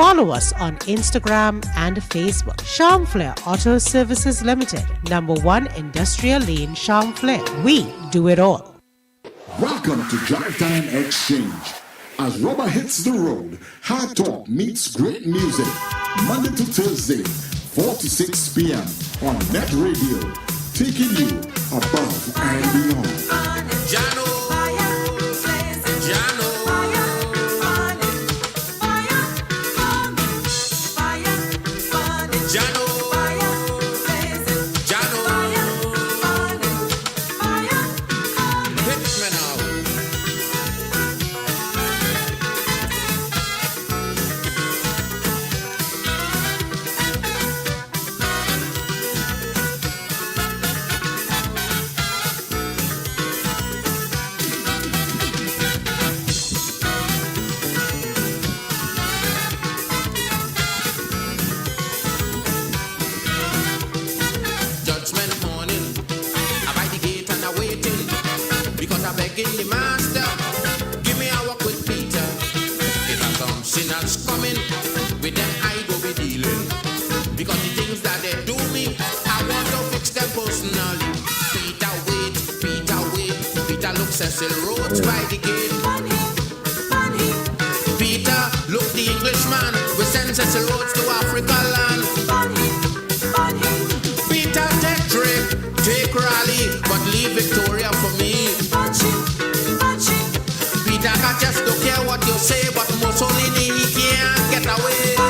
Follow us on Instagram and Facebook. Charmflair Auto Services Limited, number 1 Industrial Lane, Charmflair. We do it all. Welcome to Drive Time Exchange. As rubber hits the road, hard talk meets great music. Monday to Thursday, 4 to 6 p.m. on Net Radio, taking you above and beyond. Jano, Jano. Roads by the gate. Peter, look the Englishman. We send Cecil Rhodes to Africa land. Peter, take trip, take Raleigh, but leave Victoria for me. Peter, I just don't care what you say, but Mussolini, he can't get away.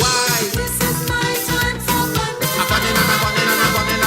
Why? This is my time for bunning. A bunning and a bunning and a bunning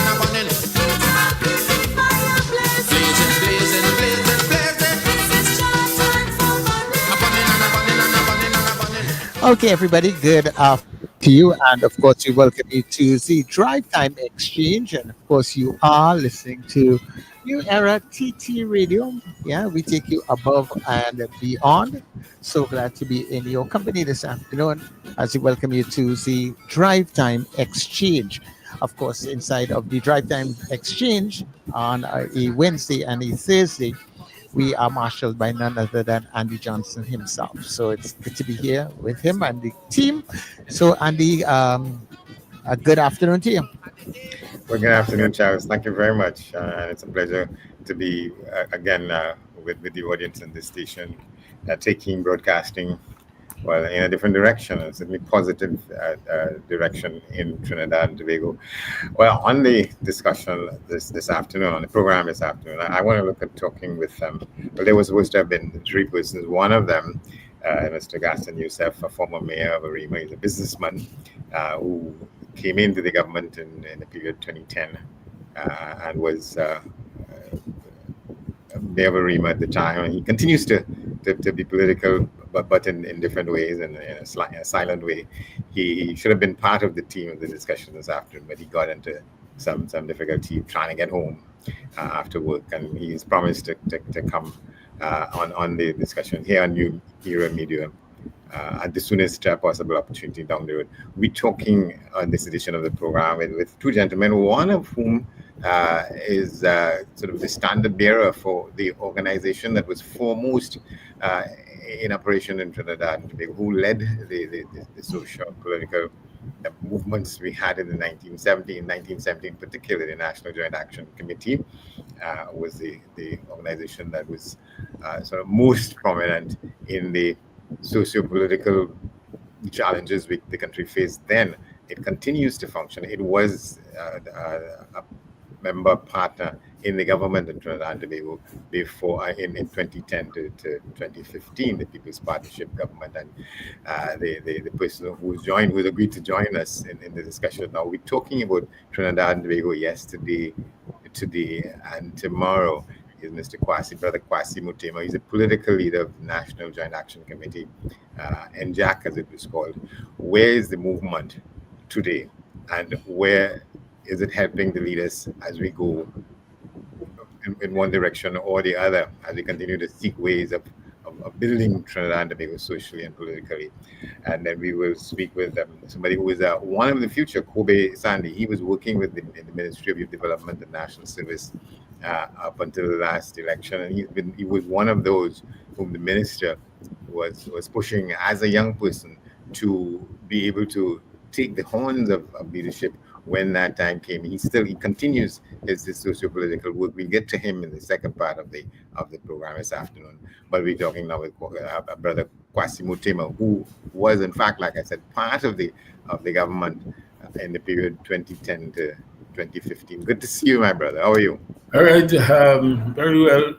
and a bunning. Okay, everybody, good afternoon to you. And of course, we welcome you to the Drive Time Exchange. And of course, you are listening to New Era TT Radio. Yeah, we take you above and beyond. So glad to be in your company this afternoon as we welcome you to the Drive Time Exchange. Of course, inside of the Drive Time Exchange on a Wednesday and a Thursday, we are marshaled by none other than Andy Johnson himself. So it's good to be here with him and the team. So Andy, a good afternoon to you. Well, good afternoon, Charles. Thank you very much. And it's a pleasure to be again with the audience in this station, taking broadcasting well in a different direction, a certainly positive direction in Trinidad and Tobago. Well, on the discussion this afternoon, on the program this afternoon, I want to look at talking with well, there was supposed to have been 3 persons. One of them, Mr. Gaston Youssef, a former mayor of Arima, is a businessman who came into the government in the period 2010 and was mayor of Arima at the time, and he continues to be political, but in different ways and in a silent way. He should have been part of the team of the discussion this afternoon, but he got into some difficulty trying to get home after work, and he's promised to come on the discussion here on New Era Media at the soonest possible opportunity down the road. We're talking on this edition of the program with 2 gentlemen, one of whom is sort of the standard bearer for the organization that was foremost in operation in Trinidad and Tobago, who led the social political movements we had in the 1970s. In 1970 in particular, the National Joint Action Committee was the organization that was sort of most prominent in the socio-political challenges the country faced then. It continues to function. It was a member partner in the government in Trinidad and Tobago before in 2010 to 2015, the People's Partnership government, and the person who agreed to join us in the discussion. Now we're talking about Trinidad and Tobago yesterday, today, and tomorrow is Mr. Kwasi, Brother Kwasi Mtema. He's a political leader of the National Joint Action Committee, NJAC as it was called. Where is the movement today, and where is it helping the leaders as we go in one direction or the other, as we continue to seek ways of building Trinidad and Tobago socially and politically? And then we will speak with somebody who is one of the future, Kovi Sandy. He was working with in the Ministry of Youth Development and National Service up until the last election, and he was one of those whom the minister was pushing as a young person to be able to take the horns of leadership when that time came. He continues his socio-political work. We'll get to him in the second part of the program this afternoon. But we're talking now with brother Kwasi Mtema, who was in fact, like I said, part of the government in the period 2010 to 2015. Good to see you, my brother. How are you? All right, very well,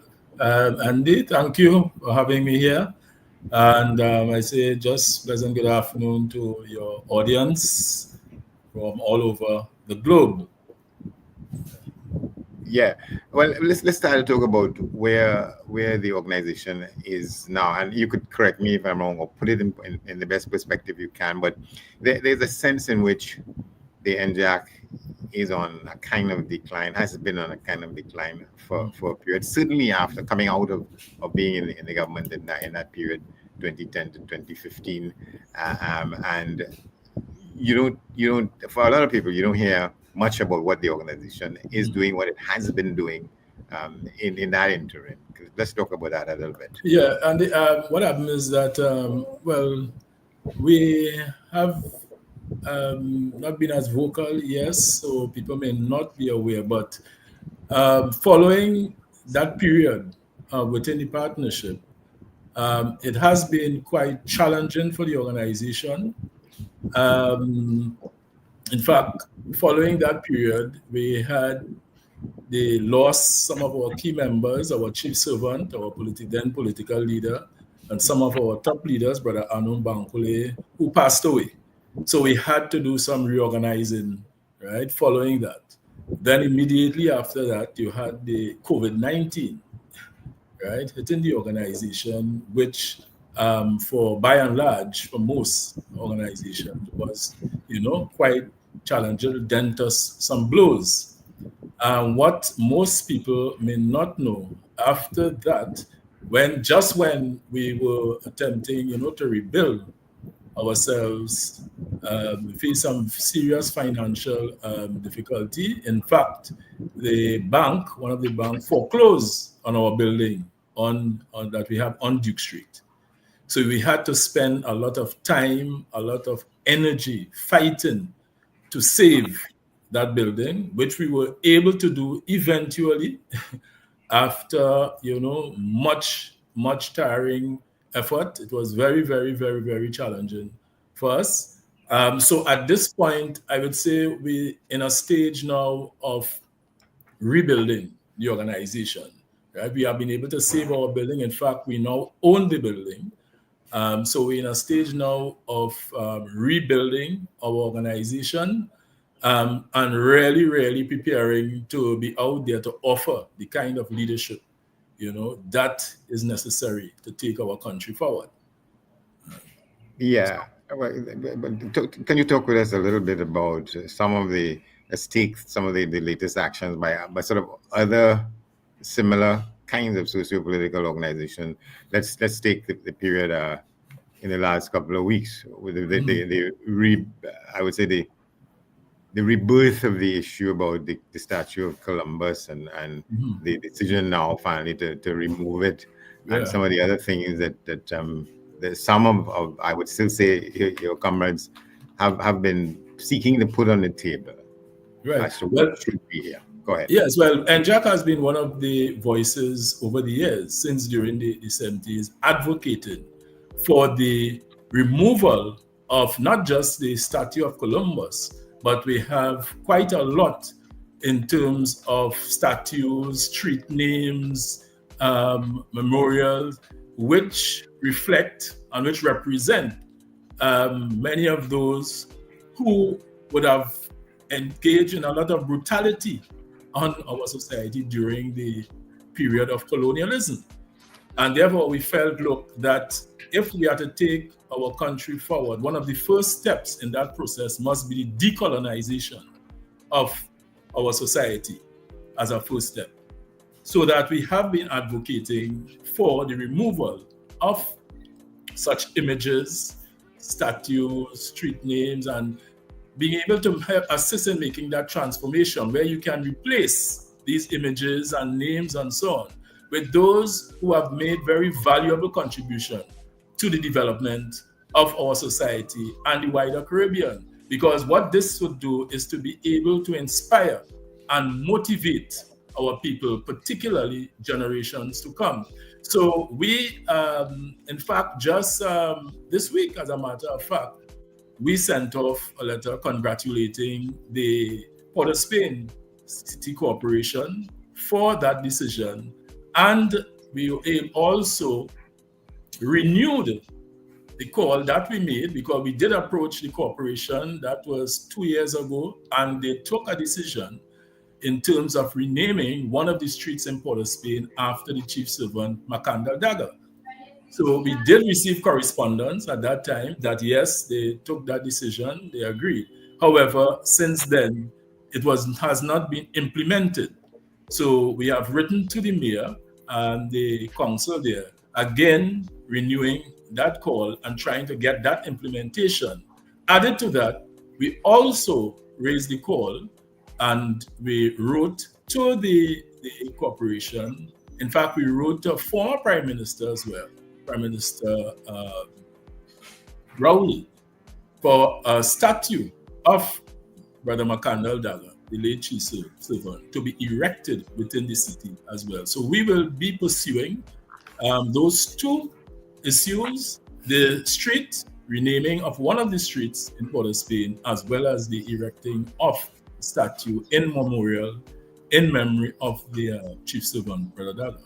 Andy. Thank you for having me here. And I say just pleasant good afternoon to your audience from all over the globe. Yeah, well, let's start to talk about where the organization is now, and you could correct me if I'm wrong or put it in the best perspective you can. But there's a sense in which the NJAC is on a kind of decline, has been on a kind of decline for a period. Certainly after coming out of being in the government in that period, 2010 to 2015, and you don't for a lot of people you don't hear much about what the organization is doing, what it has been doing in that interim. Let's talk about that a little bit. Yeah, and what happened is that well, we have not been as vocal, yes, so people may not be aware, but following that period within the partnership, it has been quite challenging for the organization. In fact, following that period, they lost some of our key members, our chief servant, our then political leader, and some of our top leaders, Brother Anu Bankole, who passed away. So we had to do some reorganizing, right, following that. Then immediately after that, you had the COVID-19, right, hitting the organization, which by and large, for most organizations, was, quite challenging, dealt us some blows. What most people may not know, after that, when we were attempting, to rebuild ourselves, we faced some serious financial difficulty. In fact, one of the banks foreclosed on our building that we have on Duke Street. So we had to spend a lot of time, a lot of energy fighting to save that building, which we were able to do eventually after, much tiring effort. It was very, very, very, very challenging for us. So at this point, I would say we're in a stage now of rebuilding the organization. Right? We have been able to save our building. In fact, we now own the building. So we're in a stage now of rebuilding our organization and really, really preparing to be out there to offer the kind of leadership, that is necessary to take our country forward. Yeah. Can you talk with us a little bit about some of the stakes, some of the latest actions by sort of other similar kinds of socio-political organizations? Let's take the period in the last couple of weeks with I would say the rebirth of the issue about the statue of Columbus and the decision now finally to remove it, and some of the other things that some of I would still say your comrades have been seeking to put on the table. Right. So what should be here? Go ahead. Yes, well, NJAC has been one of the voices over the years, since during the 70s, advocated for the removal of not just the statue of Columbus, but we have quite a lot in terms of statues, street names, memorials, which reflect and which represent many of those who would have engaged in a lot of brutality on our society during the period of colonialism. And therefore we felt, that if we are to take our country forward, one of the first steps in that process must be the decolonization of our society as a first step. So that we have been advocating for the removal of such images, statues, street names, and being able to help assist in making that transformation where you can replace these images and names and so on with those who have made very valuable contribution to the development of our society and the wider Caribbean. Because what this would do is to be able to inspire and motivate our people, particularly generations to come. So we, in fact, just this week, as a matter of fact, we sent off a letter congratulating the Port of Spain City Corporation for that decision. And we also renewed the call that we made, because we did approach the corporation, that was 2 years ago, and they took a decision in terms of renaming one of the streets in Port of Spain after the chief servant, Macandal Dagger. So we did receive correspondence at that time that yes, they took that decision, they agreed. However, since then, it has not been implemented. So we have written to the mayor and the council there, again, renewing that call and trying to get that implementation. Added to that, we also raised the call and we wrote to the corporation. In fact, we wrote to former Prime Minister as well, Prime Minister Rowley, for a statue of Brother Macandal Dagger, the late chief servant, to be erected within the city as well. So we will be pursuing those two issues, the street renaming of one of the streets in Port of Spain, as well as the erecting of a statue in memorial, in memory of the chief servant, Brother Dagger.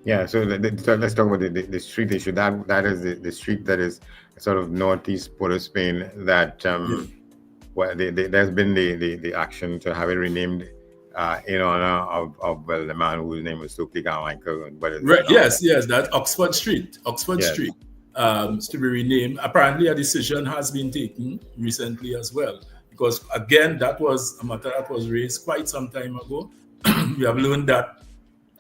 Yeah, so let's talk about the street issue. That is the street that is sort of northeast Port of Spain that well, there's been the action to have it renamed in honor of the man whose name was Stokely Carmichael. Right, yes, that Oxford Street Street is to be renamed. Apparently a decision has been taken recently as well, because again, that was a matter that was raised quite some time ago. We have learned that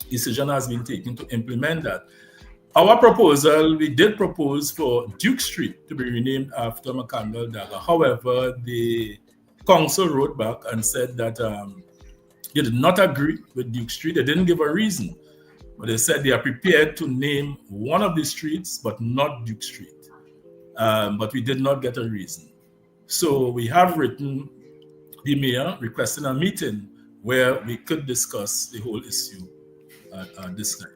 decision has been taken to implement that. Our proposal, we did propose for Duke Street to be renamed after Macandal Dagger. However, the council wrote back and said that they did not agree with Duke Street. They didn't give a reason, but they said they are prepared to name one of the streets, but not Duke Street. But we did not get a reason. So we have written the mayor requesting a meeting where we could discuss the whole issue at this time.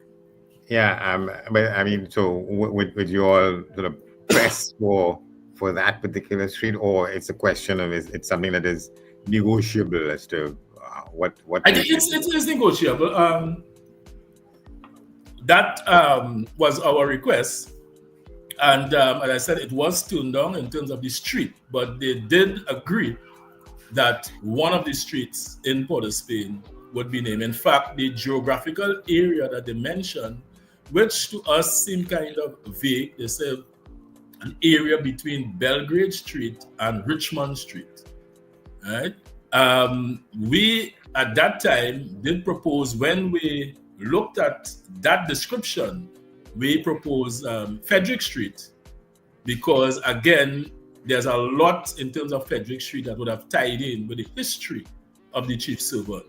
Yeah, but I mean, so would you all sort of press for that particular street, or it's a question of it's something that is negotiable as to what? I think it's negotiable. That was our request, and as I said, it was turned down in terms of the street, but they did agree that one of the streets in Port of Spain would be named. In fact, the geographical area that they mentioned, which to us seemed kind of vague, they said an area between Belgrade Street and Richmond Street. Right? We at that time did propose, when we looked at that description, we proposed Frederick Street, because again, there's a lot in terms of Frederick Street that would have tied in with the history of the chief servant.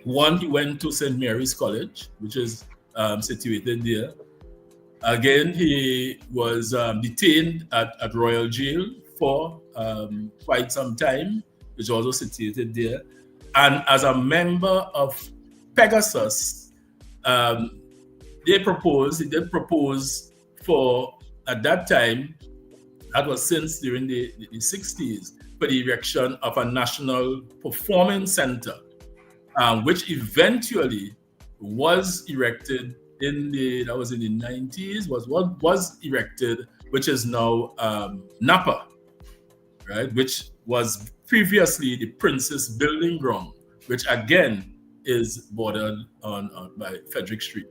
One, he went to St. Mary's College, which is situated there. Again, he was detained at Royal Jail for quite some time, which is also situated there. And as a member of Pegasus, they did propose for, at that time, that was since during the 60s, for the erection of a national performance center, which eventually was erected that was in the 90s, was erected, which is now Napa, right? Which was previously the Princess Building Ground, which again is bordered on by Frederick Street.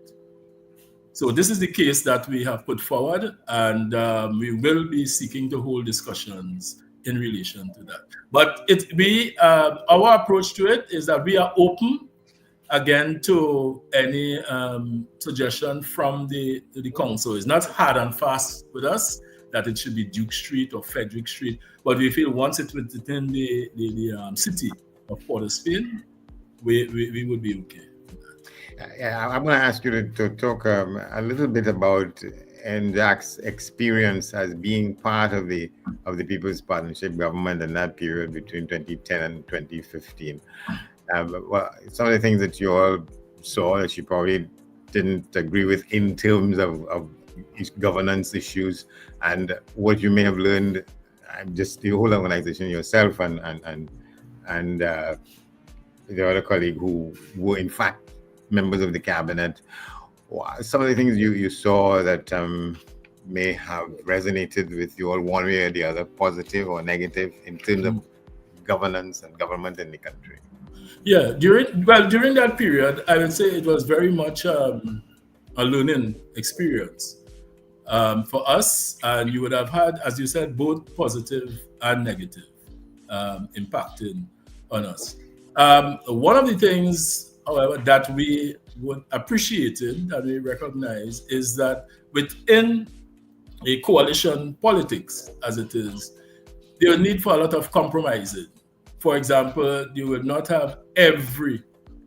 So this is the case that we have put forward, and we will be seeking to hold discussions in relation to that. But our approach to it is that we are open again to any suggestion from the council. It's not hard and fast with us that it should be Duke Street or Frederick Street, but we feel once it's within the city of Port of Spain, we would be okay. Yeah, I'm going to ask you to talk a little bit about NJAC's experience as being part of the People's Partnership government in that period between 2010 and 2015. Well, some of the things that you all saw that you probably didn't agree with in terms of governance issues, and what you may have learned, just the whole organization yourself and the other colleague who were in fact members of the cabinet. Some of the things you saw that may have resonated with you all one way or the other, positive or negative, in terms of governance and government in the country. Yeah, during that period, I would say it was very much a learning experience for us, and you would have had, as you said, both positive and negative impacting on us. One of the things, however, that we would appreciated, that we recognize, is that within a coalition politics, as it is, there is need for a lot of compromising. For example, you would not have every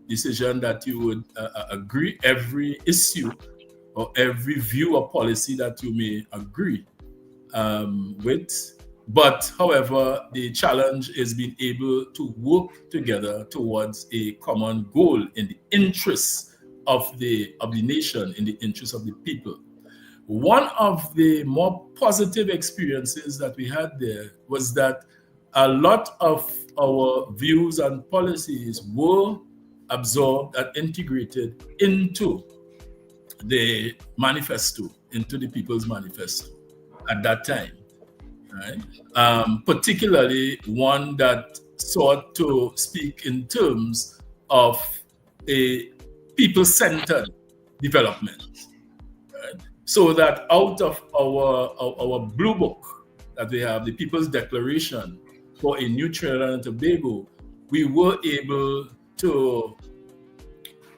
decision that you would agree, every issue or every view or policy that you may agree with. But, however, the challenge is being able to work together towards a common goal in the interests of the nation, in the interests of the people. One of the more positive experiences that we had there was that a lot of our views and policies were absorbed and integrated into the manifesto, into the People's Manifesto at that time, right? Particularly one that sought to speak in terms of a people-centered development, right? So that out of our blue book that we have, the People's Declaration for a New Trinidad and Tobago, we were able to,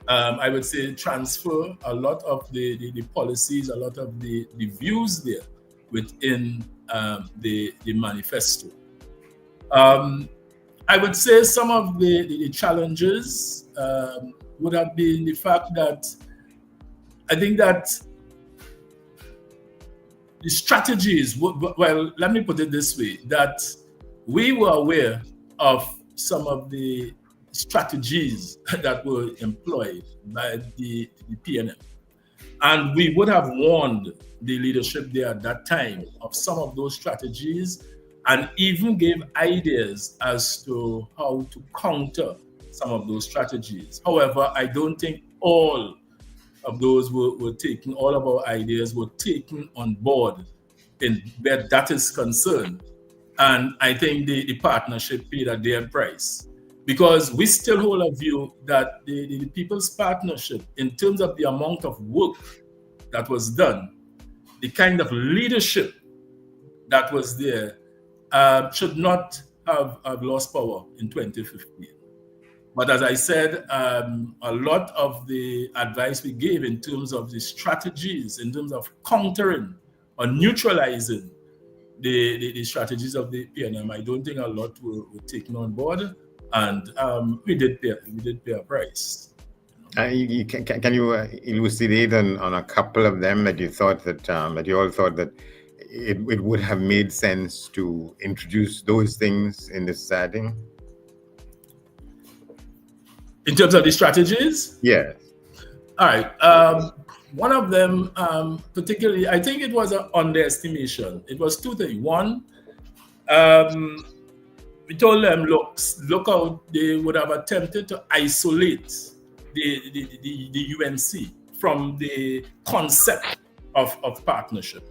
I would say, transfer a lot of the policies, a lot of the views there within the manifesto. I would say some of the challenges would have been the fact that I think that the strategies, well, let me put it this way, that we were aware of some of the strategies that were employed by the PNM. And we would have warned the leadership there at that time of some of those strategies, and even gave ideas as to how to counter some of those strategies. However, I don't think all of those were taken, all of our ideas were taken on board in where that is concerned. And I think the partnership paid a dear price, because we still hold a view that the People's Partnership, in terms of the amount of work that was done, the kind of leadership that was there, should not have lost power in 2015. But as I said, a lot of the advice we gave in terms of the strategies, in terms of countering or neutralizing the strategies of the PNM, I don't think a lot were taken on board, and we did pay a price. Can you elucidate on a couple of them that you thought that you all thought that it would have made sense to introduce those things in this setting? In terms of the strategies? Yes. All right. One of them, particularly, I think it was an underestimation. It was two things. One, we told them, look out, they would have attempted to isolate the UNC from the concept of partnership.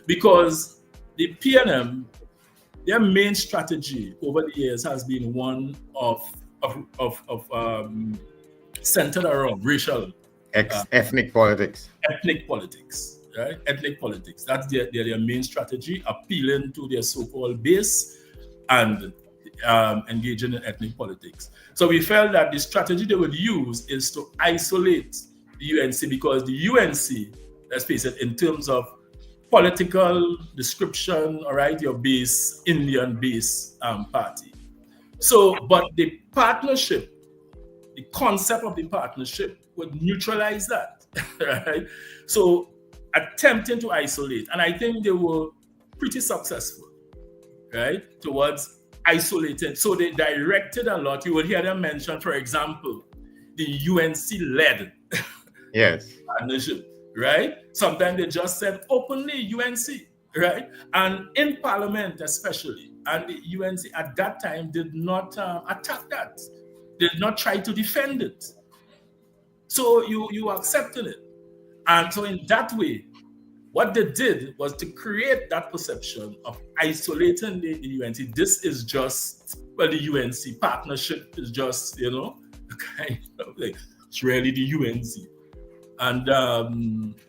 Because the PNM, their main strategy over the years has been one of centered around racial ethnic politics. Ethnic politics, right? Ethnic politics. That's their main strategy, appealing to their so-called base and engaging in ethnic politics. So we felt that the strategy they would use is to isolate the UNC, because the UNC, let's face it, in terms of political description, all right, your base, Indian base party. So, but the partnership, the concept of the partnership would neutralize that, right? So attempting to isolate, and I think they were pretty successful, right, towards isolating. So they directed a lot. You would hear them mention, for example, the UNC-led partnership, right? Sometimes they just said openly UNC, right? And in Parliament especially, and the UNC at that time did not attack that, did not try to defend it. So you accepted it. And so in that way, what they did was to create that perception of isolating the UNC. This is just, well, the UNC partnership is just, kind of like, it's really the UNC. And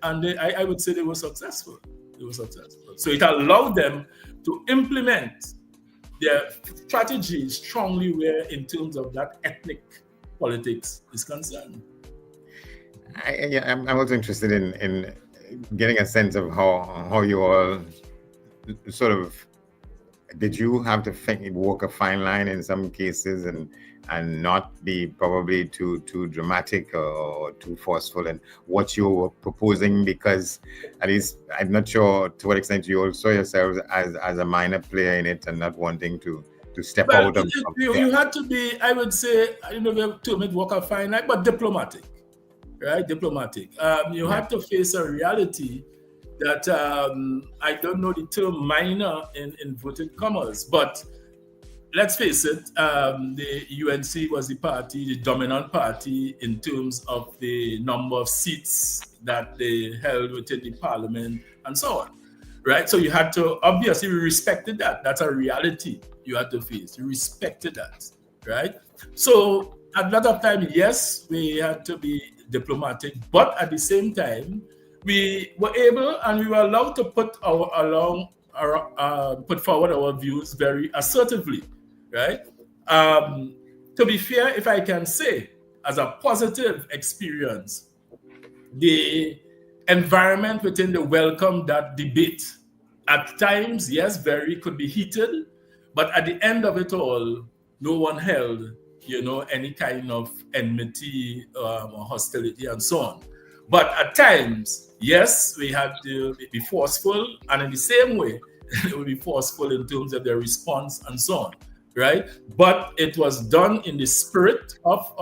I would say they were successful. So it allowed them to implement their strategy strongly where in terms of that ethnic politics is concerned. I'm also interested in getting a sense of how you all sort of, did you have to walk a fine line in some cases and not be probably too dramatic or too forceful in what you were proposing, because at least I'm not sure to what extent you all saw yourselves as a minor player in it and not wanting to step out of you had to be, I would say, to walk a fine line, but diplomatic. Right, diplomatic. You had to face a reality that I don't know the term minor in inverted commas, but let's face it, the UNC was the dominant party in terms of the number of seats that they held within the parliament and so on. Right, so you had to, obviously we respected that. That's a reality you had to face. You respected that, right? So at that of time, yes, we had to be diplomatic, but at the same time, we were able and we were allowed to put put forward our views very assertively, right? To be fair, if I can say, as a positive experience, the environment within the welcome that debate at times, yes, could be heated, but at the end of it all, no one held any kind of enmity or hostility and so on. But at times, yes, we had to be forceful, and in the same way, it would be forceful in terms of their response and so on, right? But it was done in the spirit of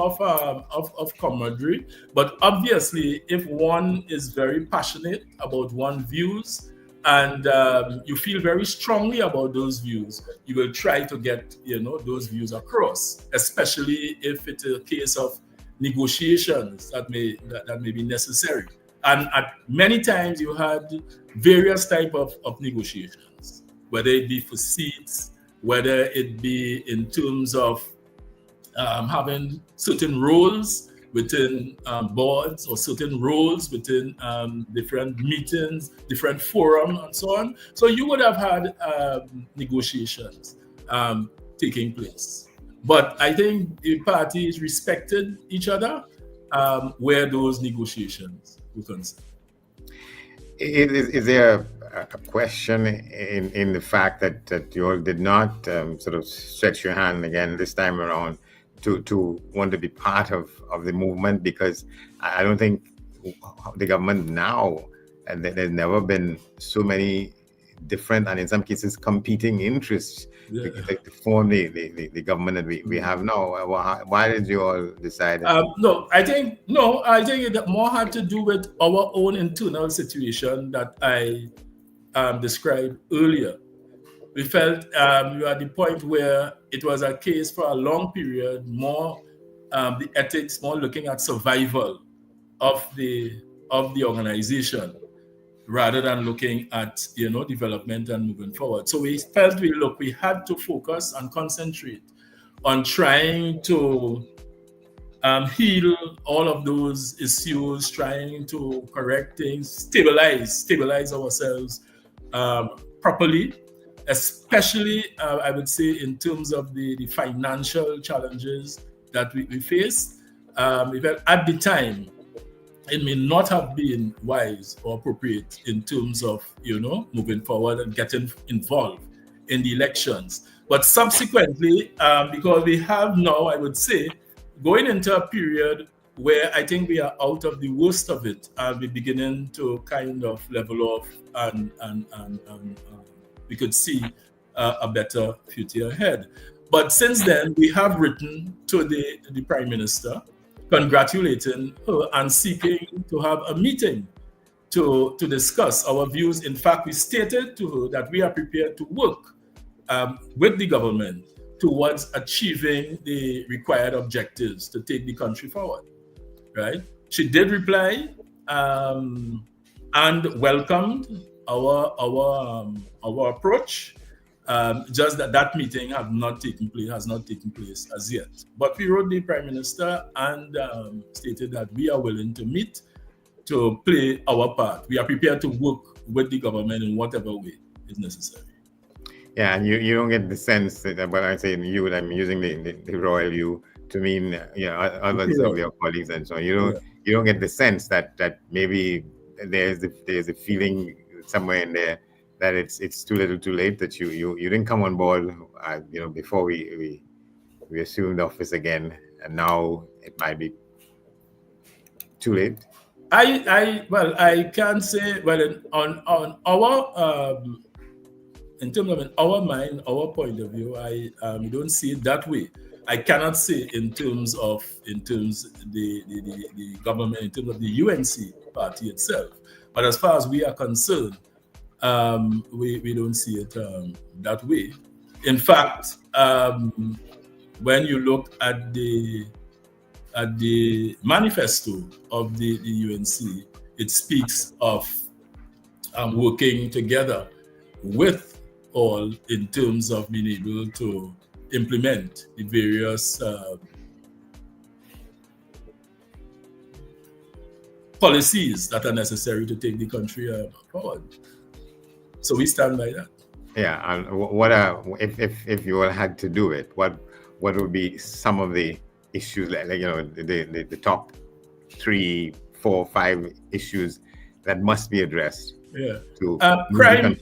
camaraderie. But obviously, if one is very passionate about one's views, and you feel very strongly about those views, you will try to get those views across, especially if it's a case of negotiations that may be necessary. And at many times you had various type of negotiations, whether it be for seats, whether it be in terms of having certain roles within boards or certain roles within different meetings, different forums, and so on. So you would have had negotiations taking place. But I think the parties respected each other where those negotiations were concerned. Is there a question in the fact that you all did not sort of stretch your hand again this time around to want to be part of the movement? Because I don't think the government now, and there's never been so many different and in some cases competing interests to form the government that we have now. Why did you all decide? I think it more had to do with our own internal situation that I described earlier. We felt we were at the point where it was a case for a long period, more the ethics, more looking at survival of the organization rather than looking at development and moving forward. So we felt we had to focus and concentrate on trying to heal all of those issues, trying to correct things, stabilize ourselves properly. Especially, I would say, in terms of the financial challenges that we faced. At the time, it may not have been wise or appropriate in terms of, moving forward and getting involved in the elections. But subsequently, because we have now, I would say, going into a period where I think we are out of the worst of it and we're beginning to kind of level off and we could see a better future ahead. But since then, we have written to the Prime Minister, congratulating her and seeking to have a meeting to discuss our views. In fact, we stated to her that we are prepared to work with the government towards achieving the required objectives to take the country forward. Right? She did reply and welcomed our approach. Just that meeting has not taken place as yet. But we wrote the Prime Minister and stated that we are willing to meet to play our part. We are prepared to work with the government in whatever way is necessary. Yeah, and you don't get the sense that when I say you, I'm using the royal you to mean others of your colleagues and so on. You don't get the sense that maybe there's a feeling somewhere in there that it's too little, too late, that you didn't come on board before we assumed office again, and now it might be too late. I can't say on our in terms of in our mind, our point of view, we don't see it that way. I cannot say in terms of the government, in terms of the UNC party itself. But as far as we are concerned, we don't see it that way. In fact, when you look at the manifesto of the UNC, it speaks of working together with all in terms of being able to implement the various policies that are necessary to take the country forward. So we stand by that. Yeah, and what if you all had to do it, what would be some of the issues, the top 3, 4, 5 issues that must be addressed? Yeah. Crime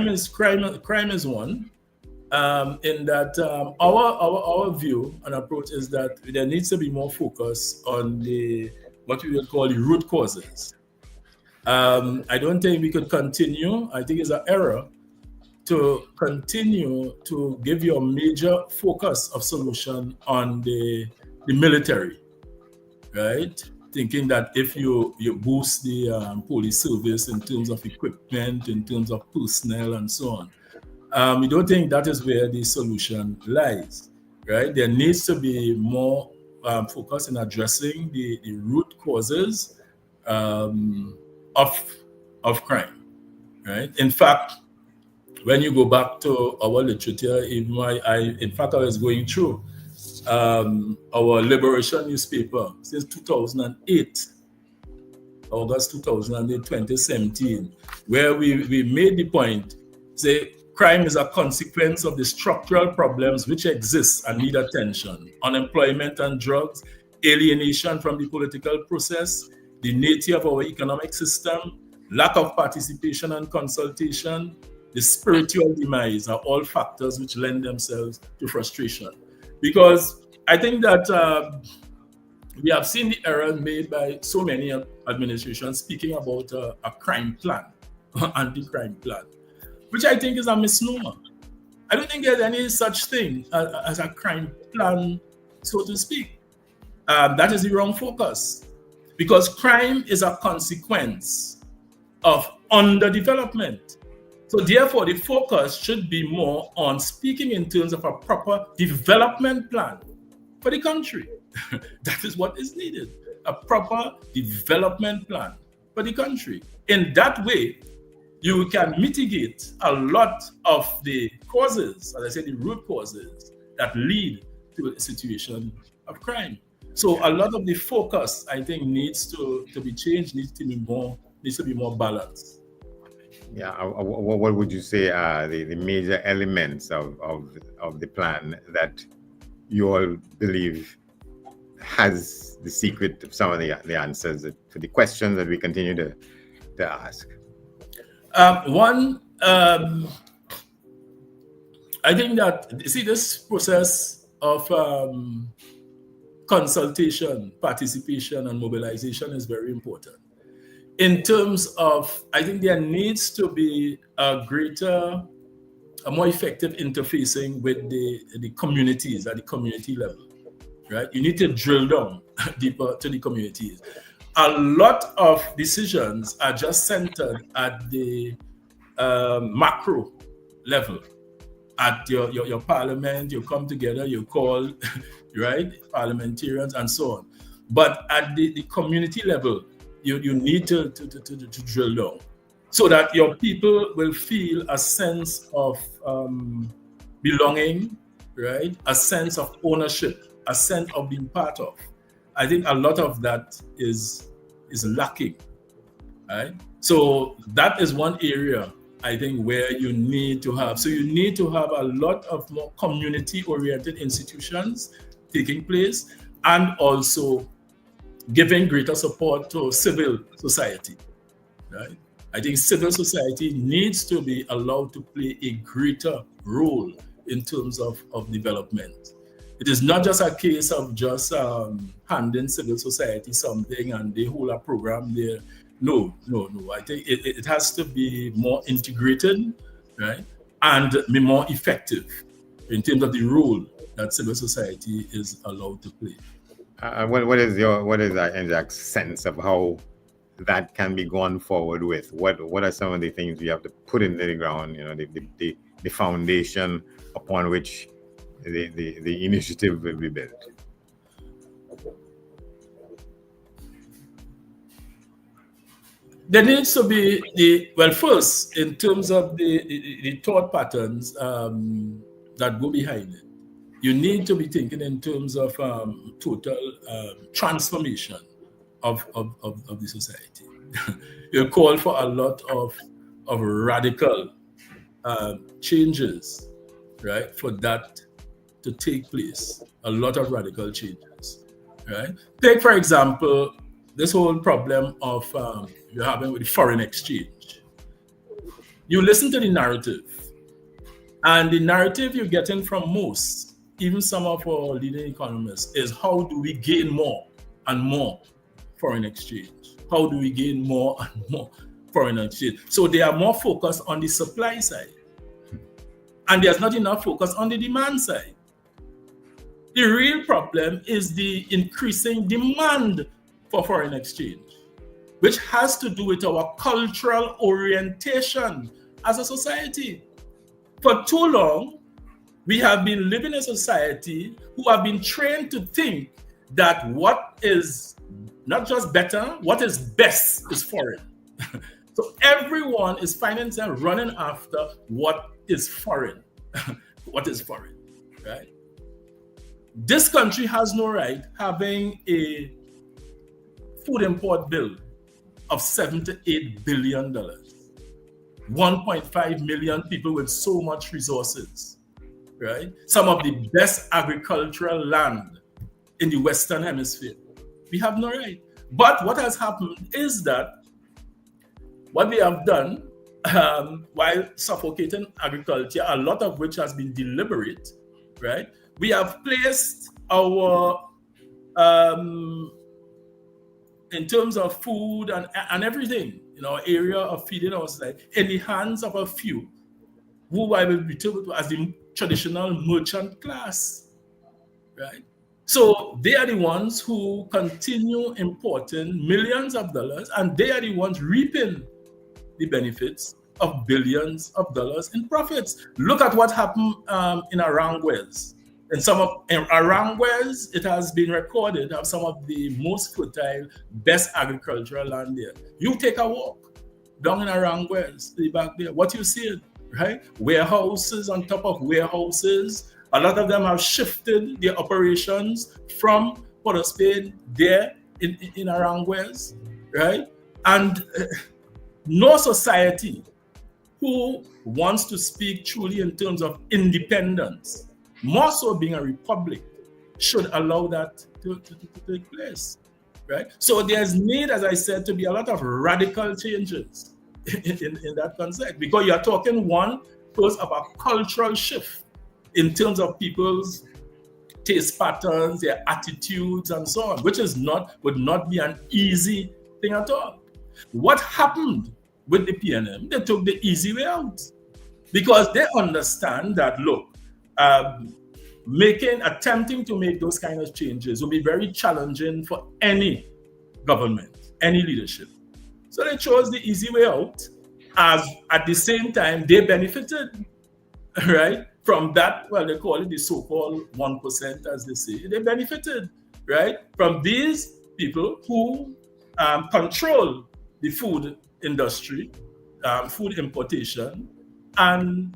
is one. In that our view and approach is that there needs to be more focus on what we would call the root causes. I don't think we could continue. I think it's an error to continue to give your major focus of solution on the military, right? Thinking that if you boost the police service in terms of equipment, in terms of personnel and so on, we don't think that is where the solution lies, right? There needs to be more focus in addressing the root causes of crime, right? In fact, when you go back to our literature, even I was going through our Liberation newspaper since 2008, August 2008, 2017, where we made the point, say, crime is a consequence of the structural problems which exist and need attention. Unemployment and drugs, alienation from the political process, the nature of our economic system, lack of participation and consultation, the spiritual demise are all factors which lend themselves to frustration. Because I think that we have seen the error made by so many administrations speaking about a crime plan, anti-crime plan, which I think is a misnomer. I don't think there's any such thing as a crime plan, so to speak. That is the wrong focus, because crime is a consequence of underdevelopment. So therefore, the focus should be more on speaking in terms of a proper development plan for the country. That is what is needed, a proper development plan for the country. In that way, you can mitigate a lot of the causes, as I said, the root causes that lead to a situation of crime. So a lot of the focus, I think, needs to be changed, needs to be more balanced. Yeah, what would you say are the major elements of the plan that you all believe has the secret of some of the answers to the questions that we continue to ask? One, I think that, see, this process of consultation, participation, and mobilization is very important. In terms of, I think there needs to be a more effective interfacing with the communities at the community level, right? You need to drill down deeper to the communities. A lot of decisions are just centered at the macro level. At your parliament, you come together, you call, right, parliamentarians and so on. But at the community level, you need to drill down so that your people will feel a sense of belonging, right? A sense of ownership, a sense of being part of. I think a lot of that is lacking, right? So that is one area I think where you need to have. So you need to have a lot of more community-oriented institutions taking place, and also giving greater support to civil society, right? I think civil society needs to be allowed to play a greater role in terms of development. It is not just a case of just handing civil society something and they hold a program there. No. I think it has to be more integrated, right? And be more effective in terms of the role that civil society is allowed to play. What is NJAC's sense of how that can be gone forward with? What are some of the things we have to put into the ground? You know, the foundation upon which the initiative will be built. There needs to be first, in terms of the thought patterns that go behind it. You need to be thinking in terms of total transformation of the society. You call for a lot of radical changes, right? For that to take place, a lot of radical changes, right? Take, for example, this whole problem of you're having with foreign exchange. You listen to the narrative, and the narrative you're getting from most, even some of our leading economists, is how do we gain more and more foreign exchange? How do we gain more and more foreign exchange? So they are more focused on the supply side, and there's not enough focus on the demand side. The real problem is the increasing demand for foreign exchange, which has to do with our cultural orientation as a society. For too long, we have been living in a society who have been trained to think that what is not just better, what is best is foreign. So everyone is finding themselves running after what is foreign. What is foreign, right? This country has no right having a food import bill of $7 to $8 billion. 1.5 million people with so much resources, right? Some of the best agricultural land in the Western Hemisphere. We have no right. But what has happened is that what we have done while suffocating agriculture, a lot of which has been deliberate, right? We have placed our, in terms of food and everything, in our area of feeding our society, in the hands of a few, who I will refer to as the traditional merchant class, right? So they are the ones who continue importing millions of dollars, and they are the ones reaping the benefits of billions of dollars in profits. Look at what happened in Aranguez. In Aranguez, it has been recorded of some of the most fertile, best agricultural land there. You take a walk down in Aranguez, back there, what you see, right? Warehouses on top of warehouses. A lot of them have shifted their operations from Port of Spain there in Aranguez, right? And no society who wants to speak truly in terms of independence, more so being a republic, should allow that to take place, right? So there's need, as I said, to be a lot of radical changes in that concept, because you're talking first of a cultural shift in terms of people's taste patterns, their attitudes, and so on, which would not be an easy thing at all. What happened with the PNM? They took the easy way out because they understand that, look, attempting to make those kind of changes will be very challenging for any government, any leadership. So they chose the easy way out, as at the same time they benefited, right, from that. Well, they call it the so-called 1%, as they say. They benefited, right, from these people who control the food industry, food importation, and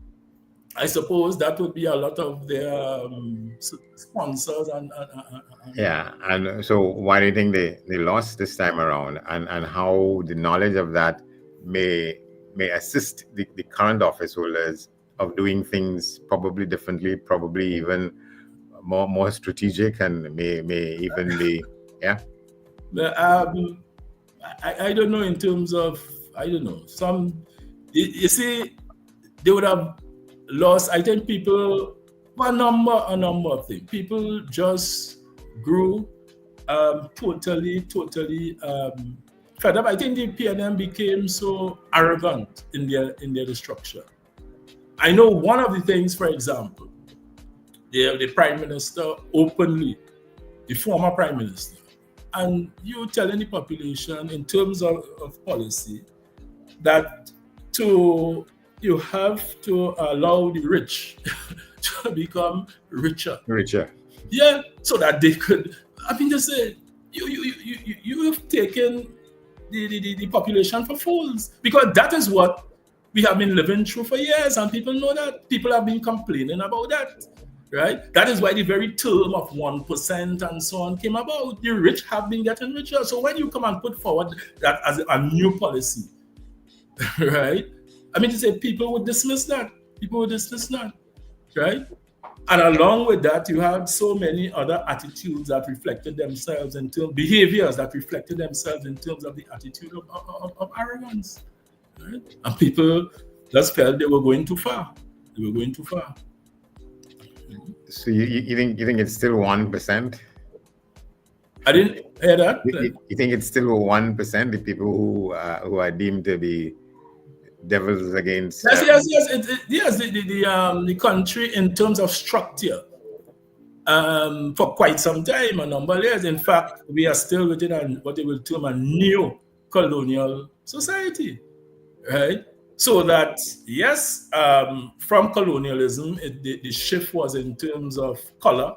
I suppose that would be a lot of their sponsors and so why do you think they lost this time around, and how the knowledge of that may assist the current office holders of doing things probably differently, probably even more strategic, and may even be I don't know, in terms of, I don't know, you see, they would have lost, I think, people, a number of things. People just grew totally fed up. I think the PNM became so arrogant in their structure. I know one of the things, for example, the Prime Minister openly, the former Prime Minister, and you telling the population in terms of policy that you have to allow the rich to become richer. Yeah, so that they could. I mean, just say you have taken the population for fools, because that is what we have been living through for years, and people know that. People have been complaining about that, right? That is why the very term of 1% and so on came about. The rich have been getting richer. So when you come and put forward that as a new policy, right? I mean, to say people would dismiss that. Right? And along with that, you have so many other attitudes that reflected themselves into behaviors that reflected themselves in terms of the attitude of arrogance. Right? And people just felt they were going too far. So you think it's still 1%? I didn't hear that. You think it's still 1%, the people who are deemed to be devils against? Yes. The country, in terms of structure, for quite some time, a number of years. In fact, we are still within what they will term a neo-colonial society, right? So that, yes, from colonialism, the shift was in terms of color,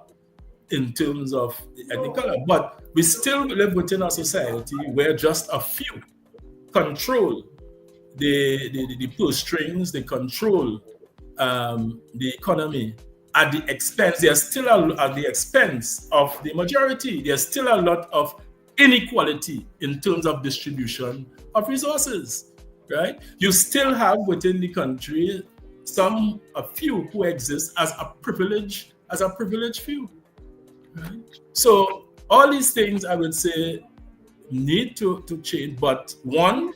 in terms of ethnic color, but we still live within a society where just a few control the purse strings, they control the economy at the expense. There's still at the expense of the majority. There's still a lot of inequality in terms of distribution of resources, right? You still have within the country a few who exist as a privileged few, right? So all these things, I would say, need to change. But one,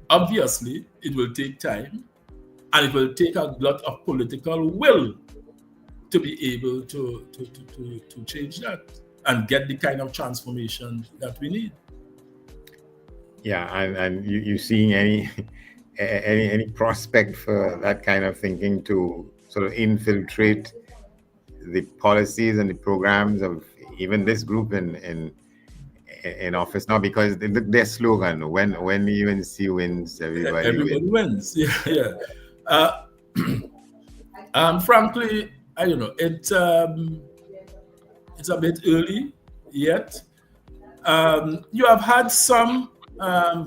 obviously, it will take time, and it will take a lot of political will to be able to change that and get the kind of transformation that we need. Yeah, and you seeing any prospect for that kind of thinking to sort of infiltrate the policies and the programs of even this group in office now? Because their slogan, when the UNC wins, everybody wins. Yeah. Frankly, I don't know. It's a bit early yet. You have had some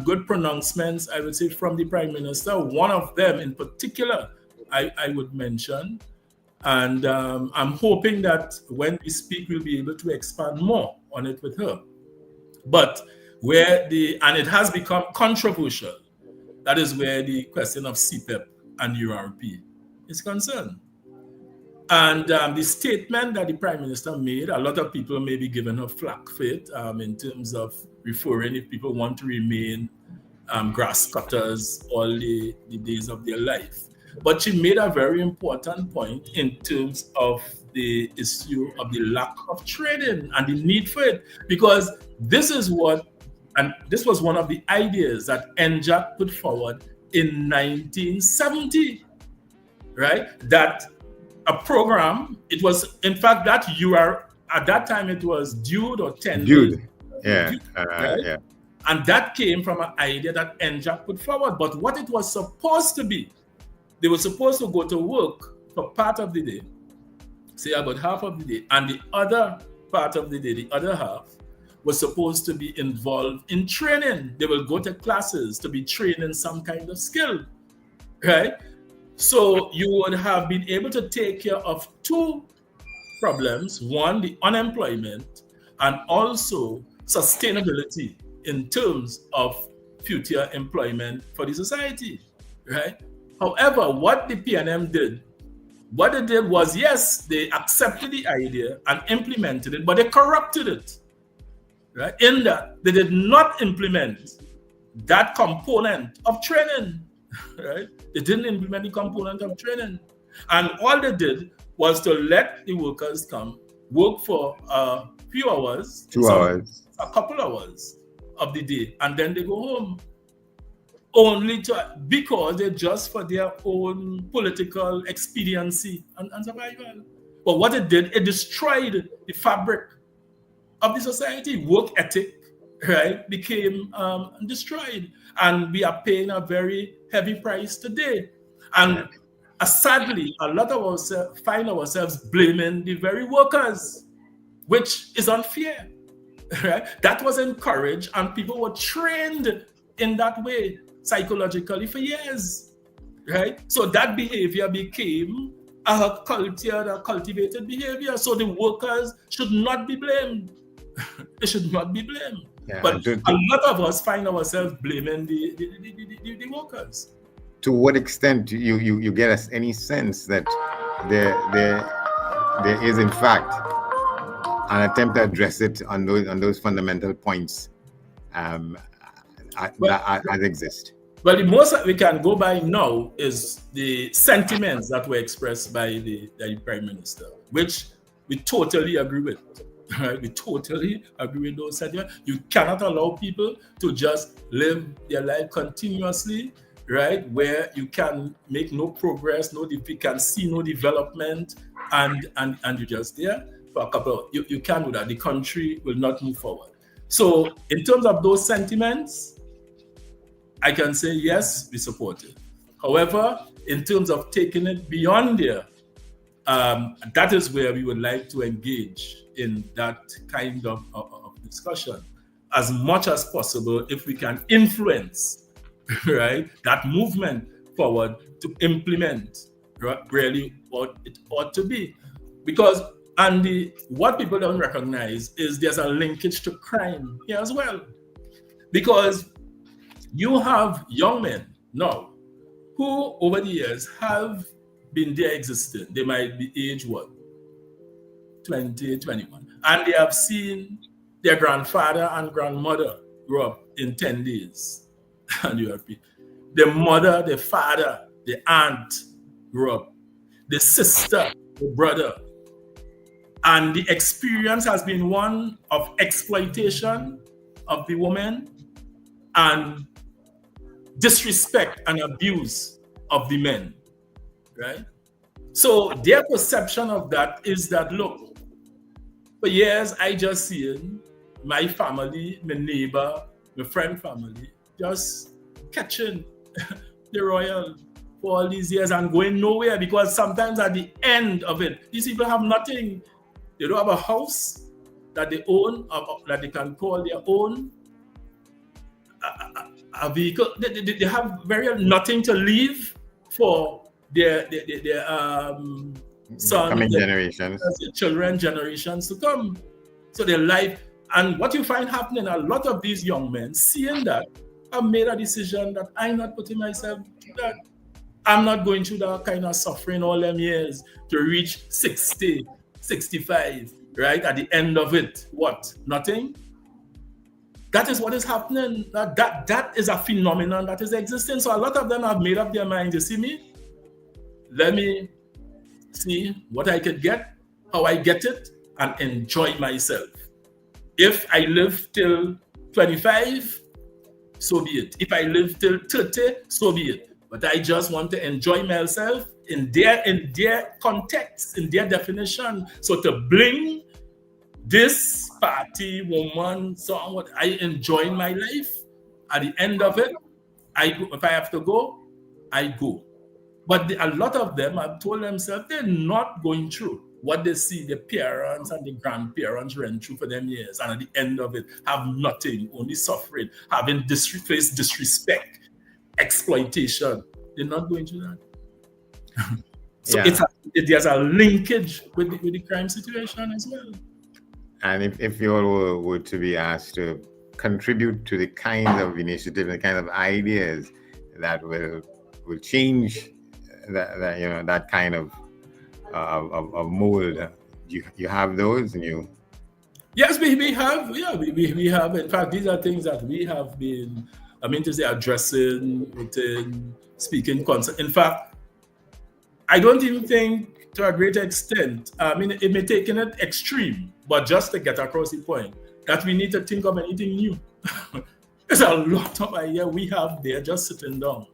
good pronouncements, I would say, from the Prime Minister. One of them in particular, I would mention. And I'm hoping that when we speak, we'll be able to expand more on it with her. But and it has become controversial, that is where the question of CPEP and URP is concerned. And the statement that the Prime Minister made, a lot of people may be giving her flack for it in terms of referring, if people want to remain grass cutters all the days of their life. But she made a very important point in terms of the issue of the lack of training and the need for it, because this is what, and this was one of the ideas that NJAC put forward in 1970, right? That a program, it was, in fact, that you are, at that time it was Dude or 10 Dude. Yeah. Dude, right? Yeah. And that came from an idea that NJAC put forward. But what it was supposed to be, they were supposed to go to work for part of the day, say about half of the day, and the other part of the day, the other half, was supposed to be involved in training. They will go to classes to be trained in some kind of skill, right? So you would have been able to take care of two problems: one, the unemployment, and also sustainability in terms of future employment for the society, right? However, what the PNM did, what they did was, yes, they accepted the idea and implemented it, but they corrupted it, right? In that they did not implement that component of training, right? They didn't implement the component of training. And all they did was to let the workers come, work for a few hours, 2 hours, a couple hours of the day, and then they go home, only to, because they're just for their own political expediency and survival. But what it did, it destroyed the fabric of the society. Work ethic, right, became destroyed, and we are paying a very heavy price today. And sadly, a lot of us find ourselves blaming the very workers, which is unfair. Right? That was encouraged, and people were trained in that way psychologically for years, right? So that behavior became a cultivated behavior. So the workers should not be blamed. They should not be blamed. Yeah, but a lot of us find ourselves blaming the workers. To what extent you get us any sense that there is in fact an attempt to address it on those fundamental points that exist? Well, the most that we can go by now is the sentiments that were expressed by the Prime Minister, which we totally agree with. Right? We totally agree with those sentiments. You cannot allow people to just live their life continuously, right? Where you can make no progress, you can see no development, and you're just there for a couple of, you can't do that. The country will not move forward. So in terms of those sentiments, I can say yes, we support it. However, in terms of taking it beyond there, that is where we would like to engage in that kind of discussion as much as possible, if we can influence, right, that movement forward to implement really what it ought to be. Because what people don't recognize is there's a linkage to crime here as well. Because you have young men now who over the years have been there existing. They might be age 20, 21. And they have seen their grandfather and grandmother grow up in 10 days. And you have the mother, the father, the aunt grew up, the sister, the brother. And the experience has been one of exploitation of the woman and disrespect and abuse of the men, right? So their perception of that is that, look, for years I just seen my family, my neighbor, my friend family, just catching the royal for all these years and going nowhere, because sometimes at the end of it, these people have nothing. They don't have a house that they own, that they can call their own, a vehicle. They have nothing to leave for their coming generations, their children, generations to come. So their life, and what you find happening, a lot of these young men, seeing that, have made a decision that I'm not putting myself through that. I'm not going through that kind of suffering all them years to reach 60, 65, right? At the end of it, what? Nothing? That is what is happening. That is a phenomenon that is existing. So a lot of them have made up their minds. You see me? let me see what I could get, how I get it, and enjoy myself. If I live till 25, so be it. If I live till 30, so be it. But I just want to enjoy myself in their context, in their definition. So to bring this party, woman, song, what I enjoy my life. At the end of it, if I have to go, I go. But a lot of them have told themselves they're not going through what they see the parents and the grandparents went through for them years, and at the end of it, have nothing, only suffering, having faced disrespect, exploitation. They're not going through that. So there's a linkage with the crime situation as well. And if you all were to be asked to contribute to the kind of initiative and the kind of ideas that will change that kind of mold, you have those, and you. Yes, we have. Yeah, we have. In fact, these are things that we have been, addressing within speaking concert. In fact, I don't even think, to a great extent, it may take it extreme, but just to get across the point that we need to think of anything new. There's a lot of ideas we have there just sitting down,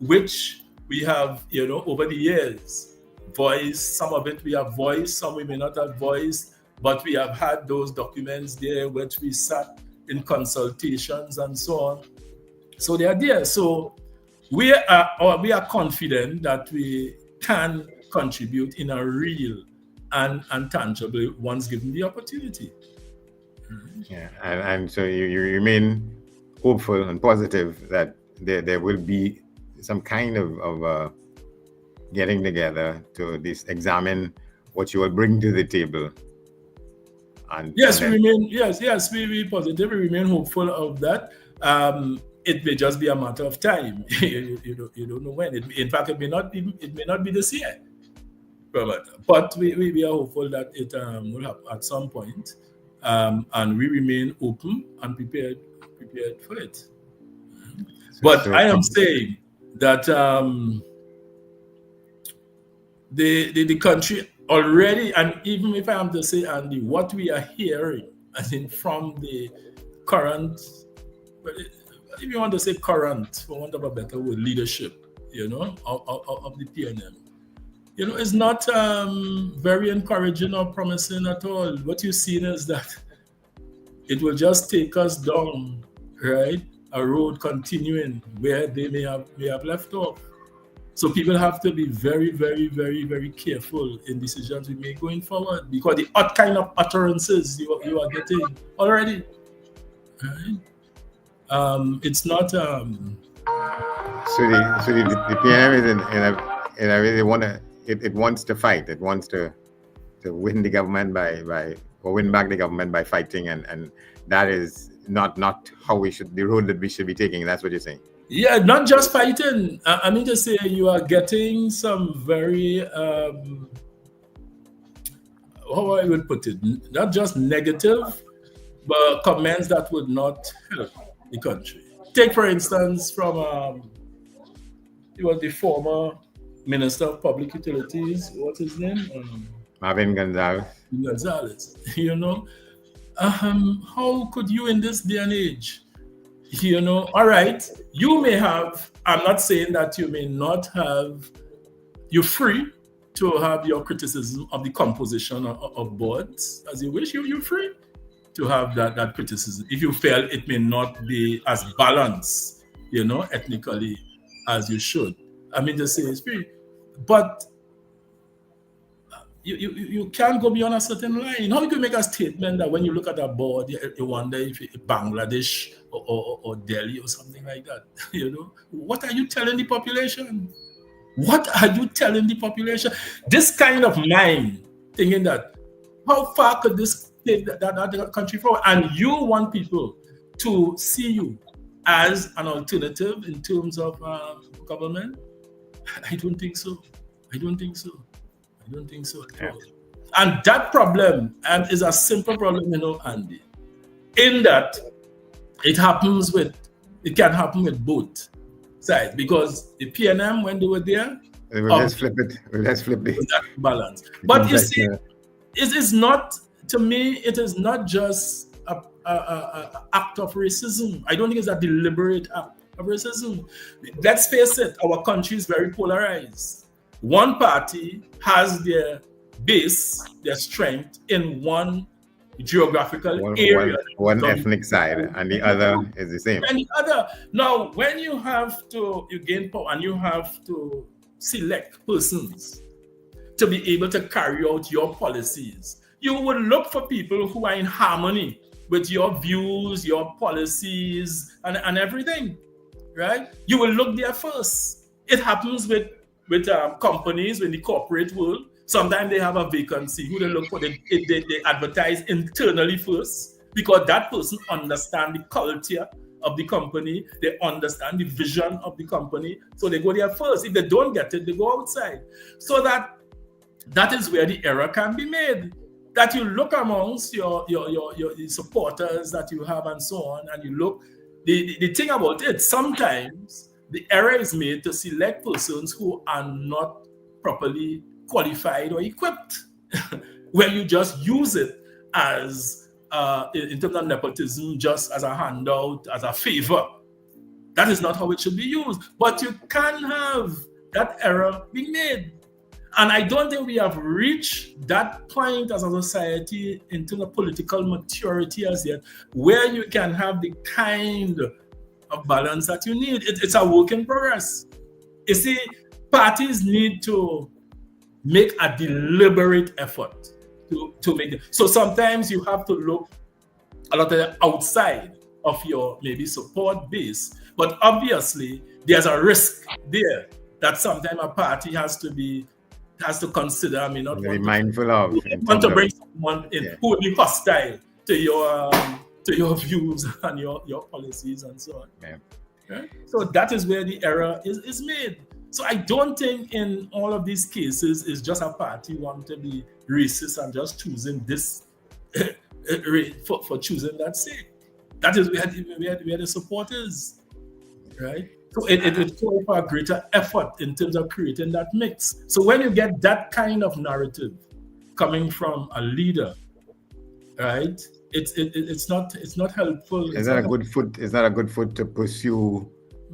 which we have, over the years, voiced. Some of it we have voiced, some we may not have voiced, but we have had those documents there which we sat in consultations and so on. So they are there. So we are confident that we can contribute in a real and tangible once given the opportunity. Yeah, and so you remain hopeful and positive that there will be some kind of getting together to at least examine what you will bring to the table. And yes, we remain positive. We remain hopeful of that. It may just be a matter of time. you don't know when. In fact, it may not be this year. But we are hopeful that it will happen at some point. And we remain open and prepared for it. But I am saying that the country already, and even if I am to say, Andy, what we are hearing, I think from the current, if you want to say current, for want of a better word, leadership, of the PNM, is not very encouraging or promising at all. What you're seeing is that it will just take us down, right? A road continuing where they may have left off. So people have to be very, very, very, very careful in decisions we make going forward, because the kind of utterances you are getting already, right? It's not. So the PNM is in a way it wants to fight. It wants to win the government or win back the government by fighting, and that is not how the road that we should be taking. That's what you're saying. Yeah, not just fighting. I mean to say you are getting some very how I would put it, not just negative, but comments that would not help the country. Take for instance from it was the former Minister of Public Utilities, what's his name? Marvin Gonzalez. How could you in this day and age, all right, you may have, I'm not saying that you may not have, you're free to have your criticism of the composition of boards as you wish. You're free to have that criticism if you feel it may not be as balanced, ethnically as you should. I mean to say it's free. But you can't go beyond a certain line. How you can make a statement that when you look at a board, you wonder if it's Bangladesh or Delhi or something like that? What are you telling the population? What are you telling the population? This kind of mind, thinking that, how far could this take that country forward? And you want people to see you as an alternative in terms of government? I don't think so at all. And that problem is a simple problem, Andy, in that it can happen with both sides, because the PNM, when they were there, Let's flip it. Let's flip it. That balance. But you see, it is not, to me, it is not just a act of racism. I don't think it's a deliberate act of racism. Let's face it, our country is very polarized. One party has their base, their strength in one geographical area. One ethnic side, and the other is the same. And the other. Now, when you gain power and you have to select persons to be able to carry out your policies, you would look for people who are in harmony with your views, your policies, and everything, right? You will look there first. It happens with companies in the corporate world. Sometimes they have a vacancy. Who they look for? They advertise internally first, because that person understands the culture of the company. They understand the vision of the company. So they go there first. If they don't get it, they go outside. So that is where the error can be made. That you look amongst your supporters that you have and so on, and you look. The thing about it, sometimes the error is made to select persons who are not properly qualified or equipped, where you just use it as in terms of nepotism, just as a handout, as a favor. That is not how it should be used. But you can have that error being made. And I don't think we have reached that point as a society in terms of political maturity as yet, where you can have the kind of balance that you need. It's a work in progress. You see, parties need to make a deliberate effort to make it. So sometimes you have to look a lot outside of your maybe support base. But obviously, there's a risk there that sometimes a party has to consider. I mean, not be mindful of. Want to bring someone in who will be hostile to your views and your policies and so on. Yeah. Right? So that is where the error is made. So I don't think in all of these cases it's just a party want to be racist and just choosing this for choosing that sake. That is where the support is, right? So it would call for a greater effort in terms of creating that mix. So when you get that kind of narrative coming from a leader, right? It's not helpful. Is that a good foot? Is that a good foot to pursue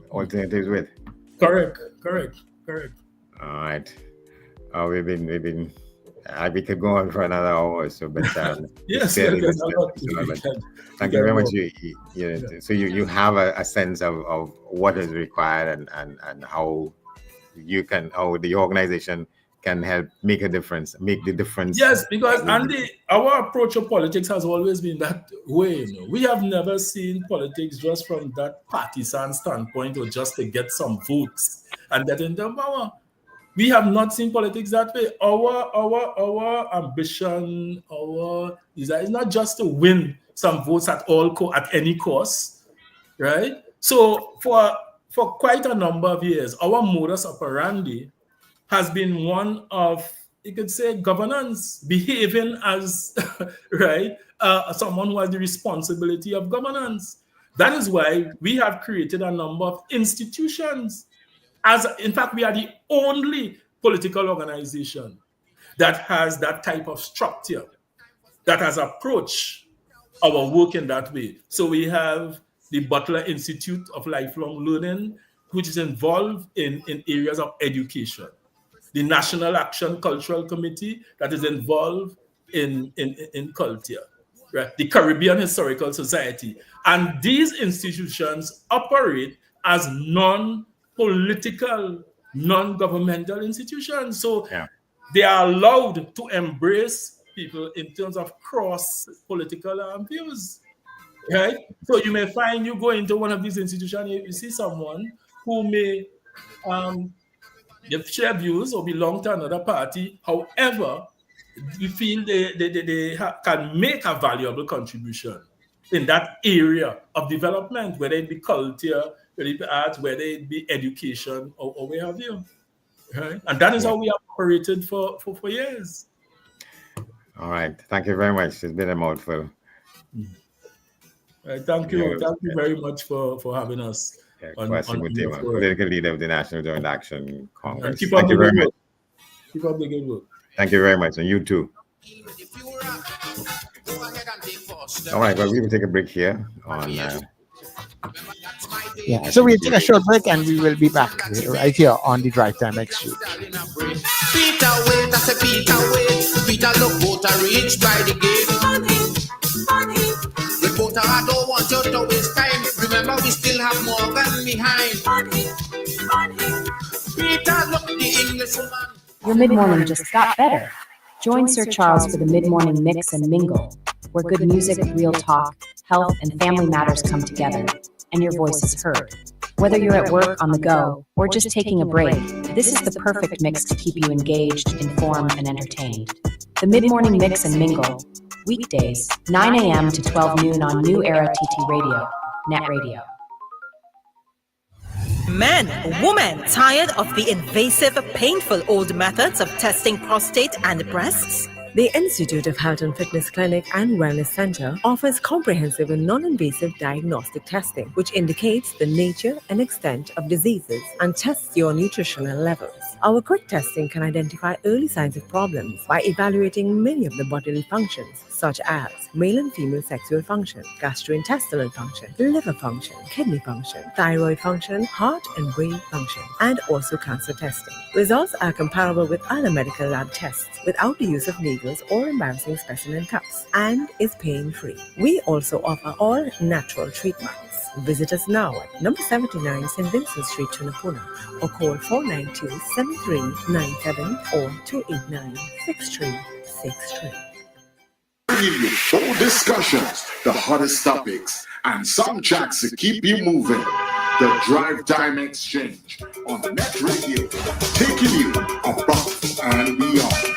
alternatives with? Correct. All right. We could go on for another hour or so, but yes, thank you very much. So you have a sense of what is required and how the organization can help make the difference. Yes, because Andy, our approach of politics has always been that way. We have never seen politics just from that partisan standpoint or just to get some votes and get into power. We have not seen politics that way. Our ambition, our desire is not just to win some votes at any cost, right? So for quite a number of years, our modus operandi has been one of, you could say, governance, behaving as right someone who has the responsibility of governance. That is why we have created a number of institutions. In fact, we are the only political organization that has that type of structure, that has approached our work in that way. So we have the Butler Institute of Lifelong Learning, which is involved in areas of education. The National Action Cultural Committee, that is involved in culture. Right? The Caribbean Historical Society. And these institutions operate as non-political, non-governmental institutions. So they are allowed to embrace people in terms of cross-political views. Right? So you may find you go into one of these institutions, you see someone who may share views or belong to another party. However, we feel they can make a valuable contribution in that area of development, whether it be culture, whether it be arts, whether it be education, or where have you. Right? And that is how we have operated for years. All right. Thank you very much. It's been a mouthful. Thank you. Thank you very much for having us. Kwasi on your Mtema, forum. political leader of the National Joint Action And Congress. keep up Thank the you very good much. work. Keep up the good work. Thank you very much, and you too. All right, well, we will take a break here on. Yeah, so we'll take a short break and we will be back right here on the Drive Time Exchange. Peter wait, I say Peter wait. Peter look Porter reach by the gate. Reporter, I don't want you to waste time. Remember, we still have Morgan behind. Peter look the English woman. Your mid-morning just got better. Join Sir Charles for the mid-morning mix and mingle, where good music, real talk, health, and family matters come together, and your voice is heard. Whether you're at work, on the go, or just taking a break, this is the perfect mix to keep you engaged, informed, and entertained. The mid-morning mix and mingle, weekdays, 9 a.m. to 12 noon on New Era TT Radio, Net Radio. Men, women, tired of the invasive, painful old methods of testing prostate and breasts? The Institute of Health and Fitness Clinic and Wellness Center offers comprehensive and non-invasive diagnostic testing, which indicates the nature and extent of diseases and tests your nutritional levels. Our quick testing can identify early signs of problems by evaluating many of the bodily functions, such as male and female sexual function, gastrointestinal function, liver function, kidney function, thyroid function, heart and brain function, and also cancer testing. Results are comparable with other medical lab tests without the use of needles or embarrassing specimen cups, and is pain-free. We also offer all natural treatments. Visit us now at number 79 St. Vincent Street, Tunapuna, or call 492-7397 or 289-6363. Bringing you full discussions, the hottest topics, and some tracks to keep you moving. The Drive Time Exchange on Net Radio, taking you above and beyond.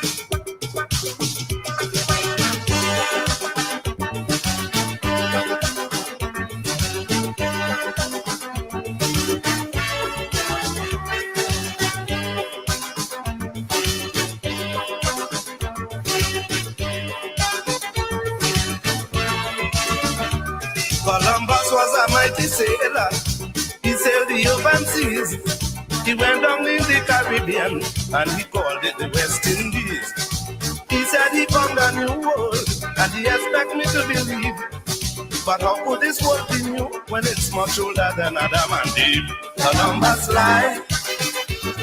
Columbus was a mighty sailor. He sailed the open seas. He went down in the Caribbean and he called it the West Indies. He said he found a new world and he expect me to believe. But how could this world be new when it's much older than Adam and Eve? Columbus lied.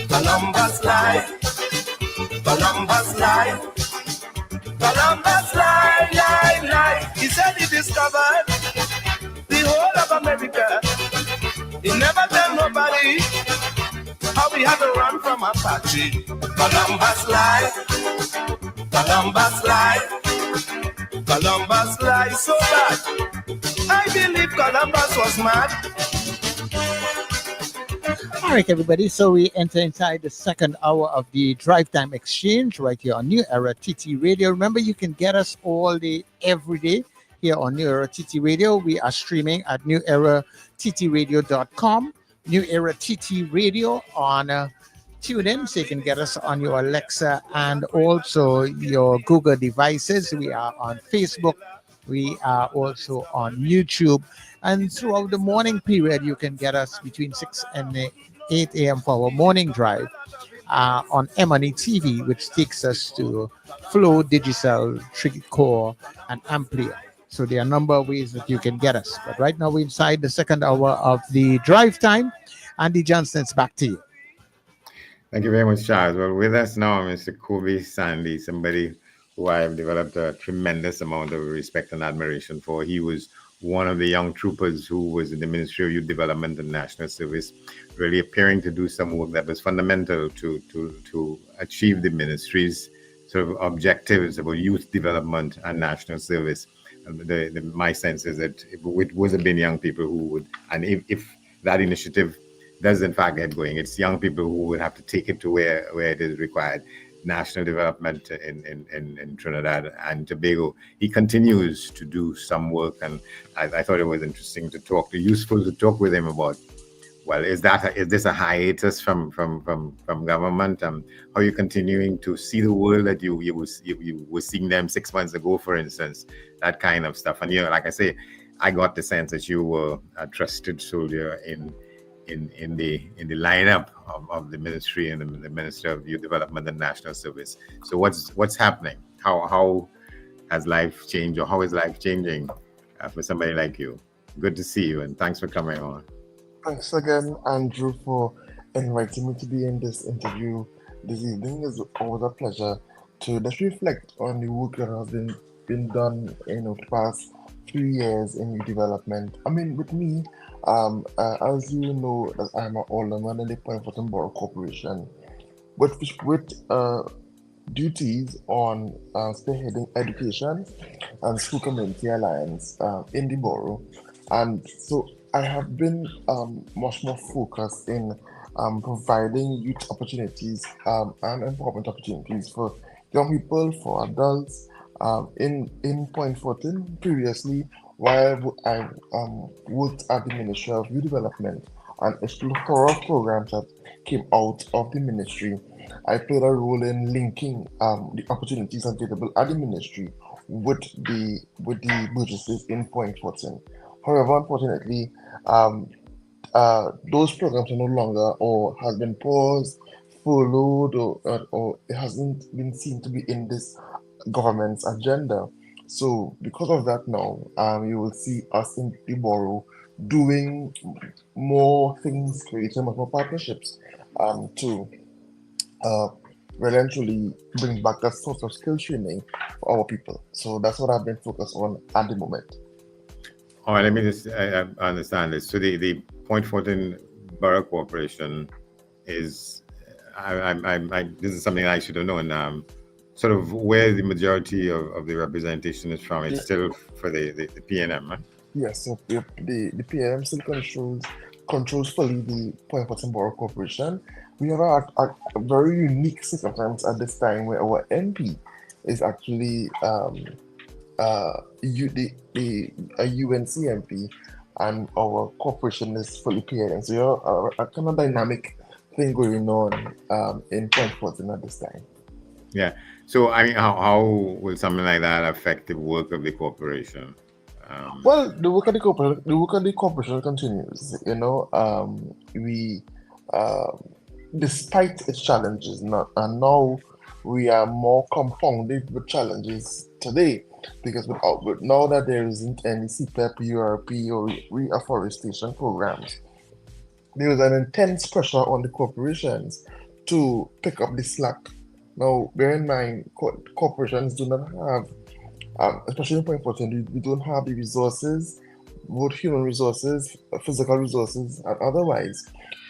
Columbus lied. Columbus lied. Columbus lied, lied, lied. He said he discovered the whole of America. He never tell nobody how we had to run from Apache. Columbus lied. Columbus lied. Columbus lied so bad. I believe Columbus was mad. All right, everybody. So we enter inside the second hour of the Drive Time Exchange right here on New Era TT Radio. Remember, you can get us all day, every day here on New Era TT Radio. We are streaming at newerattradio.com, New Era TT Radio on TuneIn, so you can get us on your Alexa and also your Google devices. We are on Facebook. We are also on YouTube. And throughout the morning period, you can get us between 6 and 8 a.m. for our morning drive on M&E TV, which takes us to Flow, Digicel, Tricore, and Amplia. So there are a number of ways that you can get us. But right now, we're inside the second hour of the drive time. Andy Johnston, it's back to you. Thank you very much, Charles. Well, with us now, Mr. Kovi Sandy, somebody who I have developed a tremendous amount of respect and admiration for. He was one of the young troopers who was in the Ministry of Youth Development and National Service, really appearing to do some work that was fundamental to achieve the ministry's sort of objectives about youth development and national service. And my sense is that it would have been young people who would, and if that initiative does in fact get going, it's young people who would have to take it to where it is required. National development in Trinidad and Tobago. He continues to do some work, and I thought it was interesting to useful to talk with him about. Well, is this a hiatus from government? How are you continuing to see the world that you were seeing them 6 months ago, for instance? That kind of stuff. And like I say, I got the sense that you were a trusted soldier in in the lineup of the ministry and the Minister of Youth Development and National Service. So what's happening? How has life changed, or how is life changing for somebody like you? Good to see you, and thanks for coming on. Thanks again, Andrew, for inviting me to be in this interview this evening. It's always a pleasure to just reflect on the work that has been done in the past few years in youth development. I mean, with me, as you know, that I'm an alderman in the Point Fortin Borough Corporation, with duties on spearheading education and school community alliance in the borough. And so I have been much more focused in providing youth opportunities and employment opportunities for young people, for adults in Point Fortin. Previously, while I worked at the Ministry of Youth Development and explored programs that came out of the ministry, I played a role in linking the opportunities available at the ministry with the businesses in Point Fortin. However, unfortunately, those programs are no longer, or has been paused, followed, or it hasn't been seen to be in this government's agenda. So, because of that, now you will see us in the borough doing more things, creating more partnerships to eventually bring back that sort of skill training for our people. So that's what I've been focused on at the moment. All right, let me just I understand this. So the Point Fortin Borough Corporation is, this is something I should have known. Sort of where the majority of the representation is from. It's still for the PNM, right? Yes, so the PNM still controls fully the Point Fortin Borough Corporation. We have a very unique circumstance at this time where our MP is actually a UNC MP, and our corporation is fully PNM. So you have a kind of dynamic thing going on in Point Fortin at this time. Yeah. So I mean, how will something like that affect the work of the corporation? Well, the work of the corporation continues. You know, we despite its challenges, now we are more compounded with challenges today, because now that there isn't any CPEP, URP, or reforestation programs, there is an intense pressure on the corporations to pick up the slack. Now, bear in mind, corporations do not have, especially in Point Fortin, we don't have the resources, both human resources, physical resources, and otherwise,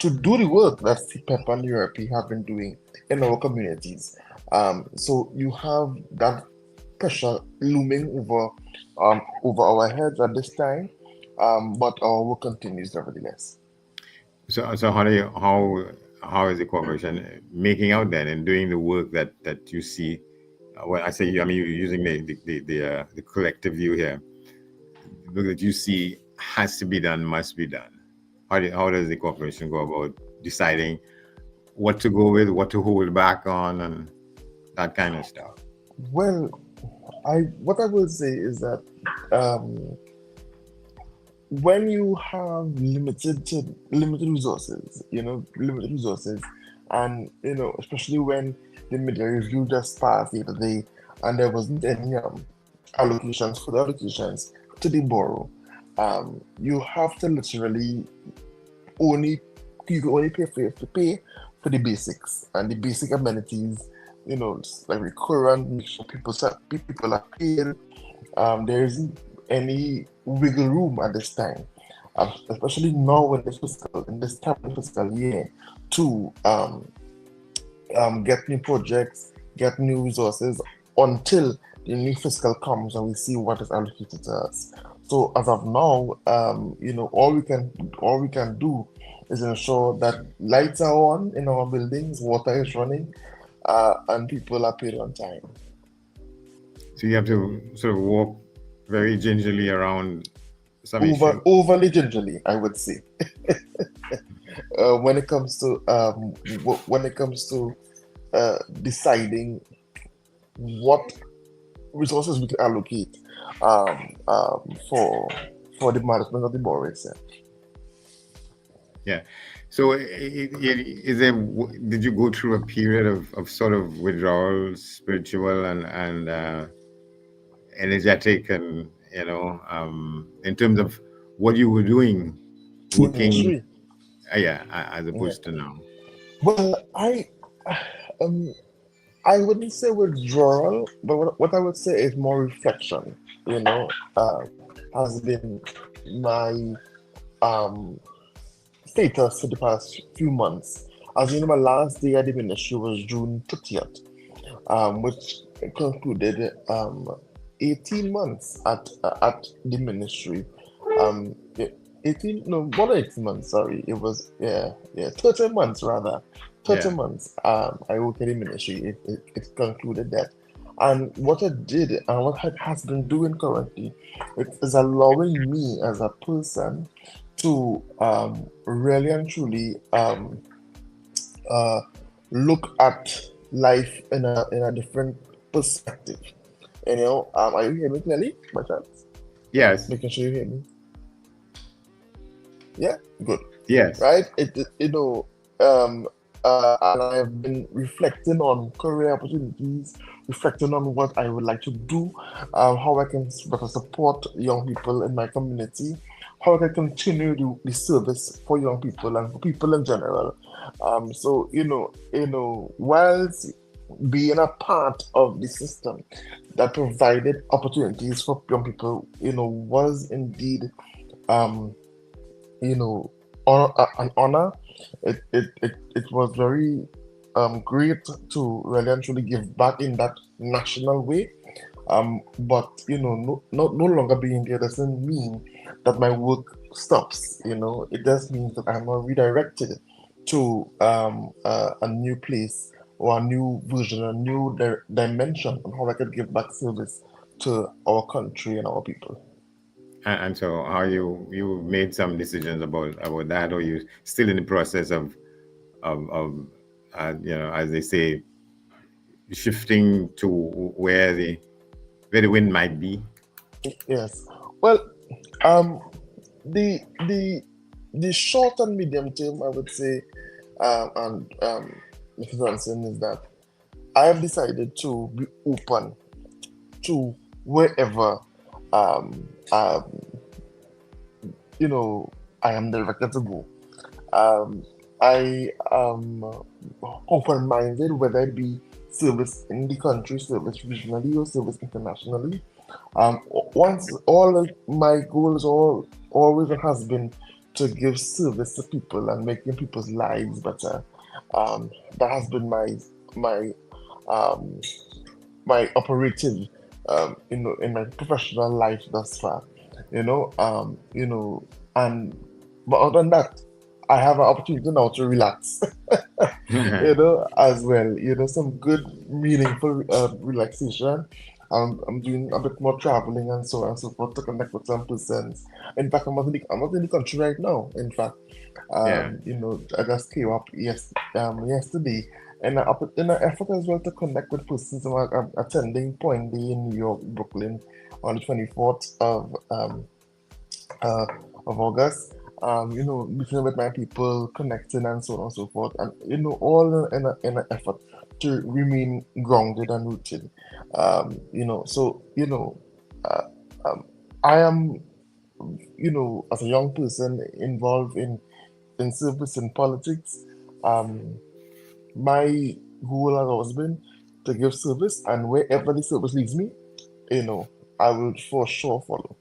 to do the work that CPEP and URP have been doing in our communities. So you have that pressure looming over our heads at this time, but our work continues nevertheless. So how is the corporation making out then and doing the work that you see? Well, I say, I mean, you're using the collective view here. The work that you see has to be done, must be done. How does the corporation go about deciding what to go with, what to hold back on, and that kind of stuff? Well, what I will say is that when you have limited resources, and especially when the media review just passed the other day, and there wasn't any allocations to the borough, you have to literally only pay for the basics and the basic amenities, like recurrent, make sure people are paid. There isn't any wiggle room at this time, especially now in this time of fiscal year, to get new projects, get new resources until the new fiscal comes and we see what is allocated to us. So as of now, all we can do is ensure that lights are on in our buildings, water is running, and people are paid on time. So you have to sort of walk very gingerly around some overly gingerly, I would say. When it comes to deciding what resources we can allocate for the management of the borough itself. Yeah. So, is there? Did you go through a period of sort of withdrawal, spiritual and energetic, and in terms of what you were doing, working, Ministry. as Yeah. opposed to now? Well, um, I wouldn't say withdrawal, but what I would say is more reflection. You know, has been my um status for the past few months. As you know, my last day at the ministry was June 30th, which concluded 18 months at the ministry. Um, e- 18, no, more than 18 months, sorry. It was, 30 months rather. 30 Yeah. months I worked at the ministry. It concluded that. And what I did and what I has been doing currently, it is allowing me as a person to really and truly uh, look at life in a different perspective. Are you hearing me clearly, by chance? Yes. Making sure you hear me. Yeah, good. Yes. Right? And I've been reflecting on career opportunities, reflecting on what I would like to do, how I can better support young people in my community, how I can continue the service for young people and for people in general. So whilst being a part of the system that provided opportunities for young people, was indeed um, an honor. It was very great to really and truly give back in that national way. But no longer being there doesn't mean that my work stops. It does mean that I'm now redirected to a new place or a new version, a new dimension on how I could give back service to our country and our people. And so, how you made some decisions about that, or you still in the process of as they say, shifting to where the wind might be? Yes. Well, the the short and medium term, I would say, and Mr. Johnson, is that I have decided to be open to wherever um, um, I am directed to go. I am open-minded, whether it be service in the country, service regionally, or service internationally. Once all of my goals always has been to give service to people and making people's lives better. That has been my um, my operative, in my professional life thus far. And but other than that, I have an opportunity now to relax, as well. Some good, meaningful relaxation. I'm doing a bit more traveling and so on and so forth to connect with some persons. In fact, I'm not in the country right now. In fact, Yeah. I just came up yesterday, and in an effort as well to connect with persons. I'm attending Point Day in New York, Brooklyn, on the 24th of August. Meeting with my people, connecting and so on and so forth, and all in an effort to remain grounded and rooted. So uh, I am, as a young person involved in service and politics. My goal has always been to give service, and wherever the service leads me, I will for sure follow.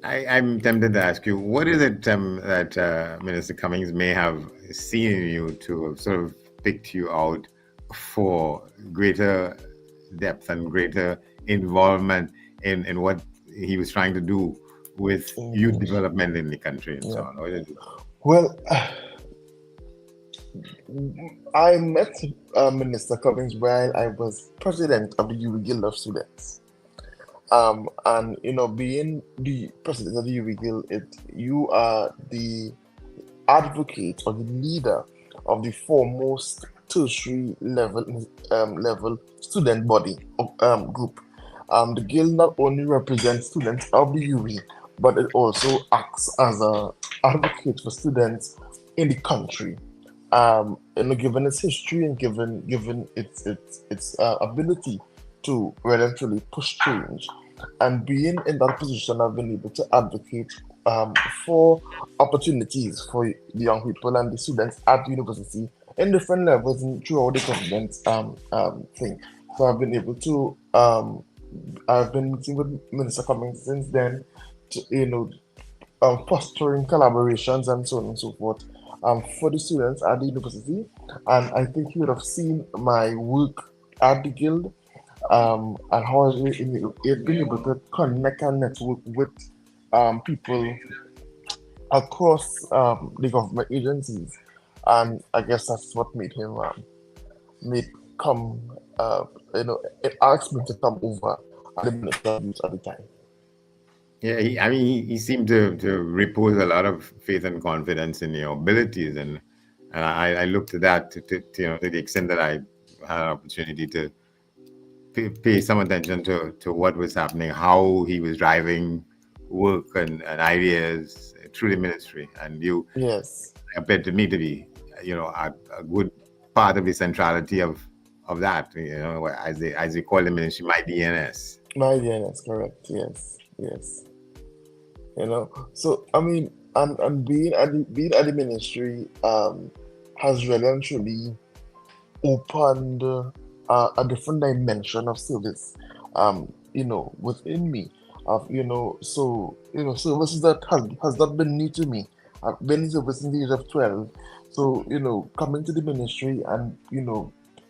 I'm tempted to ask you, what is it that Minister Cummings may have seen in you to have sort of picked you out for greater depth and greater involvement in what he was trying to do with youth development in the country and so on? What is it? Well, I met Minister Cummings while I was president of the UWI Guild of Students. And being the president of the UWI Guild, you are the advocate or the leader of the foremost tertiary level student body group. The guild not only represents students of the UWI, but it also acts as a advocate for students in the country. Given its history and given its ability to really and truly push change, and being in that position, I've been able to advocate for opportunities for the young people and the students at the university in different levels and throughout the government thing. So I've been meeting with Minister Cummings since then, to, fostering collaborations and so on and so forth for the students at the university. And I think you would have seen my work at the guild and how I've been able to connect and network with people across the government agencies. And I guess that's what made come, it asked me to come over at the Minister of Youth at the time. Yeah, he seemed to repose a lot of faith and confidence in your abilities, and I looked at that to the extent that I had an opportunity to pay some attention to what was happening, how he was driving work and ideas through the ministry, and you appeared to me to be a good part of the centrality of that, as they call the ministry, my DNS. My DNS, correct? Yes. So I mean, and being at the ministry has really and truly opened a different dimension of service, within me. Services that has not been new to me. I've been in service since the age of 12. So, coming to the ministry and,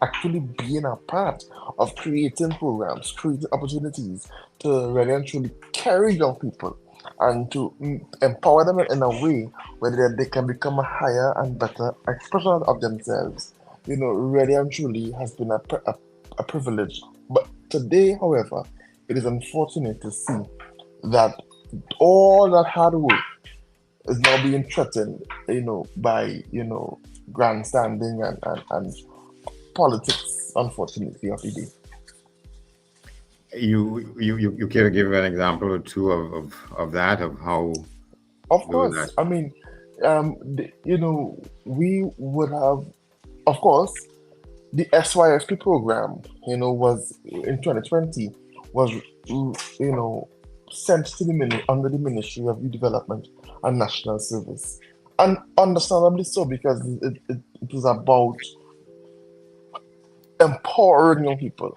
actually being a part of creating programs, creating opportunities to really and truly carry young people and to empower them in a way where they can become a higher and better expression of themselves, really and truly has been a privilege. But today, however, it is unfortunate to see that all that hard work is now being threatened, by, grandstanding and politics, unfortunately, of the day. You care to give an example or two of that, of how? Of course. I mean, we would have, of course, the SYFP program, was in 2020 was, sent to under the Ministry of Youth Development and National Service, and understandably so, because it is about empowering young people.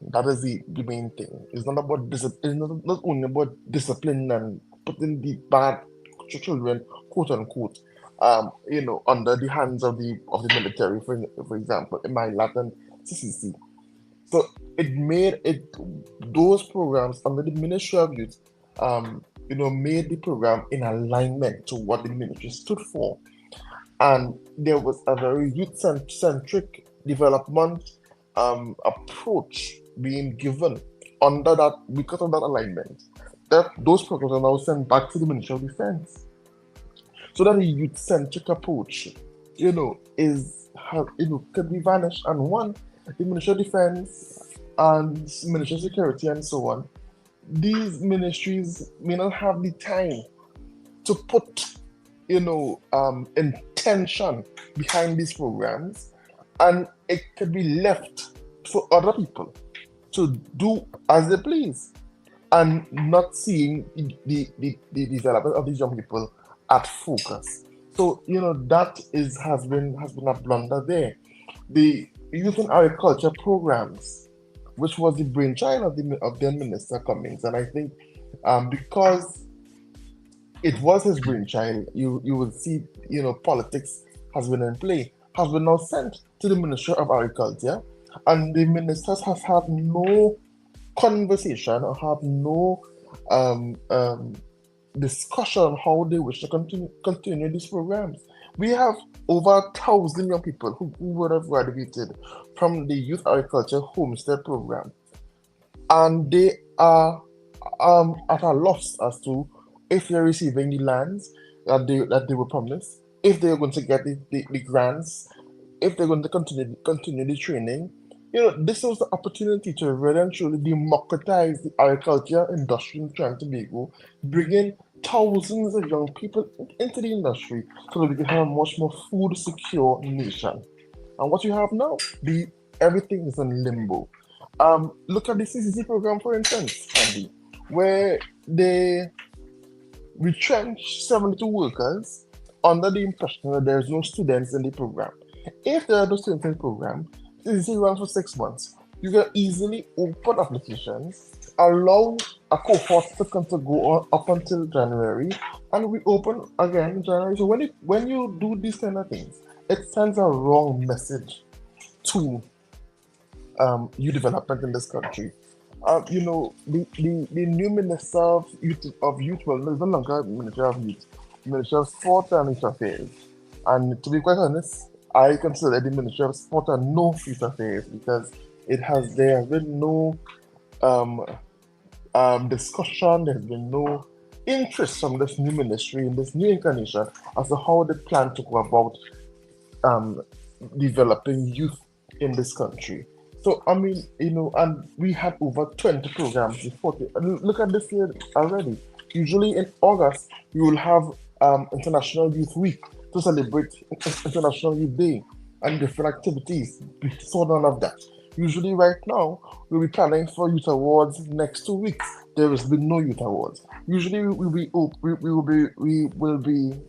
That is the main thing. It's not about it's not only about discipline and putting the bad children, quote unquote, under the hands of the military, for example, in my Latin CCC. So it made those programs under the Ministry of Youth, made the program in alignment to what the ministry stood for, and there was a very youth-centric development approach being given under that, because of that alignment. That those programs are now sent back to the Ministry of Defense. So that a youth-centric approach, can be vanished. And one, the Ministry of Defense and Ministry of Security and so on, these ministries may not have the time to put, intention behind these programs, and it could be left for other people to do as they please, and not seeing the development of these young people at focus. So that has been a blunder there. The youth and agriculture programs, which was the brainchild of the Minister Cummings, and I think because it was his brainchild, you will see politics has been in play, has been now sent to the Ministry of Agriculture, and the ministers have had no conversation or have no discussion on how they wish to continue these programs. We have over 1,000 young people who would have graduated from the Youth Agriculture Homestead program, and they are at a loss as to if they're receiving the lands that they were promised, if they're going to get the grants, if they're going to continue the training. This was the opportunity to really and truly democratize the agriculture industry in Trinidad and Tobago, bring in thousands of young people into the industry so that we can have a much more food secure nation. And what you have now, everything is in limbo. Look at the CCC program, for instance, Andy, where they retrench 72 workers under the impression that there's no students in the program. If there are no students in the program, CCC runs for 6 months. You can easily open applications, allow a cohort to go on up until January, and we open again in January. So when you do these kind of things, it sends a wrong message to youth development in this country. The new Minister of Youth, well, no longer Minister of Youth, Minister of Sport and Youth Affairs. And to be quite honest, I consider the Ministry of Sport and no Youth Affairs because there has been no discussion, there has been no interest from this new ministry in this new incarnation as to how they plan to go about developing youth in this country. So, I mean, and we have over 20 programs. Look at this year already. Usually in August, we will have International Youth Week to celebrate International Youth Day and different activities. We saw none of that. Usually right now, we'll be planning for youth awards next 2 weeks. There has been no youth awards. Usually we will be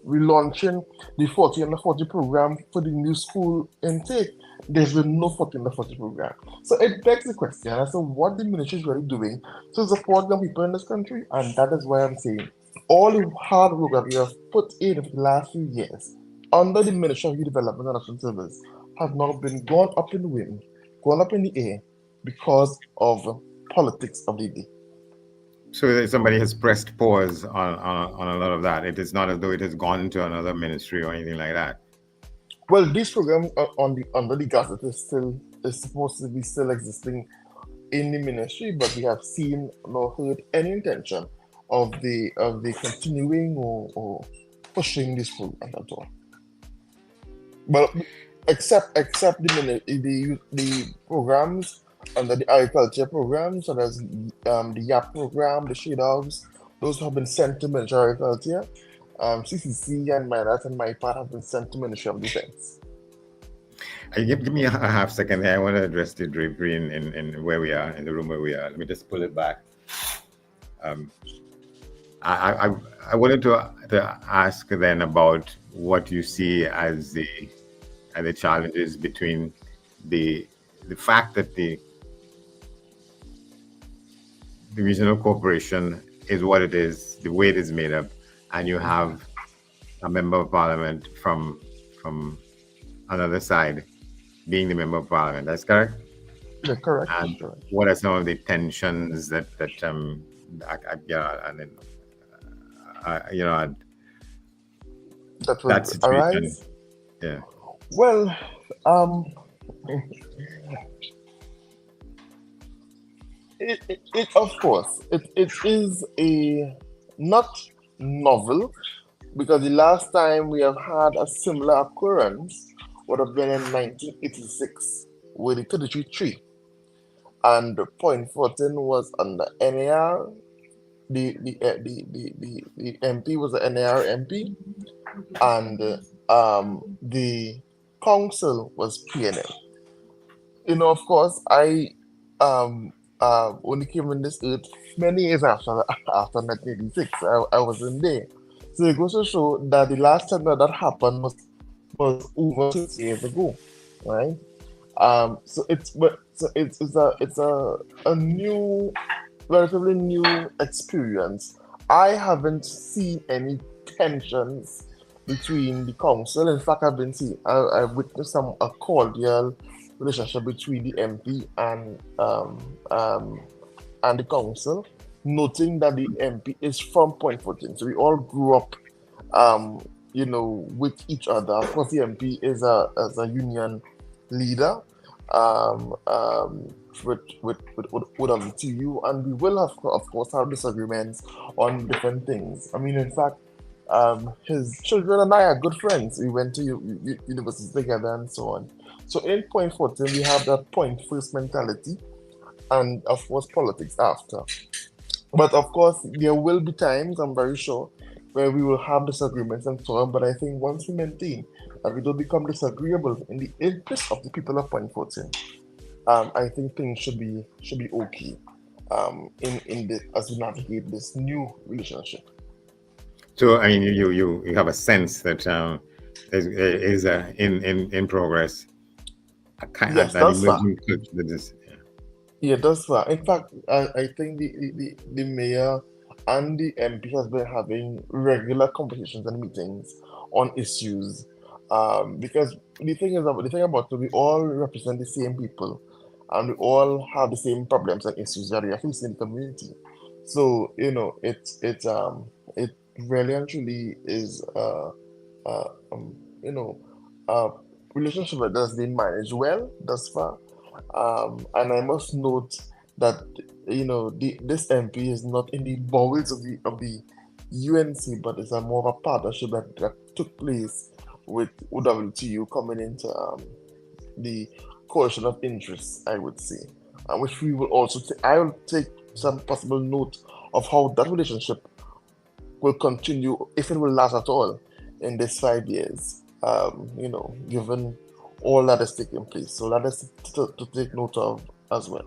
relaunching the 40 under 40 program for the new school intake. There's been no 40 under 40 program. So it begs the question as to what the ministry is really doing to support young people in this country. And that is why I'm saying all the hard work that we have put in for the last few years under the Ministry of Youth Development and National Service have now been gone up in the wind, gone up in the air because of politics of the day. So somebody has pressed pause on a lot of that. It is not as though it has gone to another ministry or anything like that. Well, this program under the Gazette is supposed to be still existing in the ministry, but we have seen nor heard any intention of the continuing or pushing this program at all. But except the programs under the agriculture program, so there's the YAP program, the Shade House, those have been sent to Ministry of Agriculture. CCC and my part have been sent to Ministry of Defense. Give me a half second here. I want to address the drapery in where we are, in the room where we are. Let me just pull it back. I wanted to ask then about what you see as the challenges between the fact that the regional corporation is what it is, the way it is made up, and you have a member of parliament from another side being the member of parliament. That's correct? Yeah, correct. And what are some of the tensions that that situation? Arise? Yeah. Well, it of course it is a not novel, because the last time we have had a similar occurrence would have been in 1986 with the 33 and point 14 was under NAR. The MP was the NAR MP, and the council was PNL. Of course, I only came in this earth many years after 1986. I wasn't there. So it goes to show that the last time that happened was over 6 years ago, right? So it's a new, relatively new experience. I haven't seen any tensions between the council. In fact, I've witnessed a cordial relationship between the MP and the council, noting that the MP is from Point 14. So we all grew up, with each other. Of course, the MP is a union leader with TU, and we will have, of course, have disagreements on different things. I mean, in fact, his children and I are good friends. We went to universities together and so on. So in Point 14, we have that point first mentality, and of course politics after. But of course, there will be times, I'm very sure, where we will have disagreements and so on. But I think once we maintain that we don't become disagreeable in the interest of the people of Point Fortin, I think things should be okay in the as we navigate this new relationship. So I mean, you have a sense that is in progress a kind Yes, an thus far. emerging culture that is. Yeah, thus far. In fact, I think the mayor and the MP has been having regular conversations and meetings on issues. Because the thing about it, we all represent the same people, and we all have the same problems and issues that we are facing in the community. So it really and truly is uh, um, you know a relationship that has been managed well thus far. And I must note that this MP is not in the bowels of the UNC, but it's a more of a partnership that took place with OWTU coming into the coalition of interests, I would say, and which we will also I will take some possible note of how that relationship will continue, if it will last at all, in this 5 years. Given all that is taking place, so that is to take note of as well.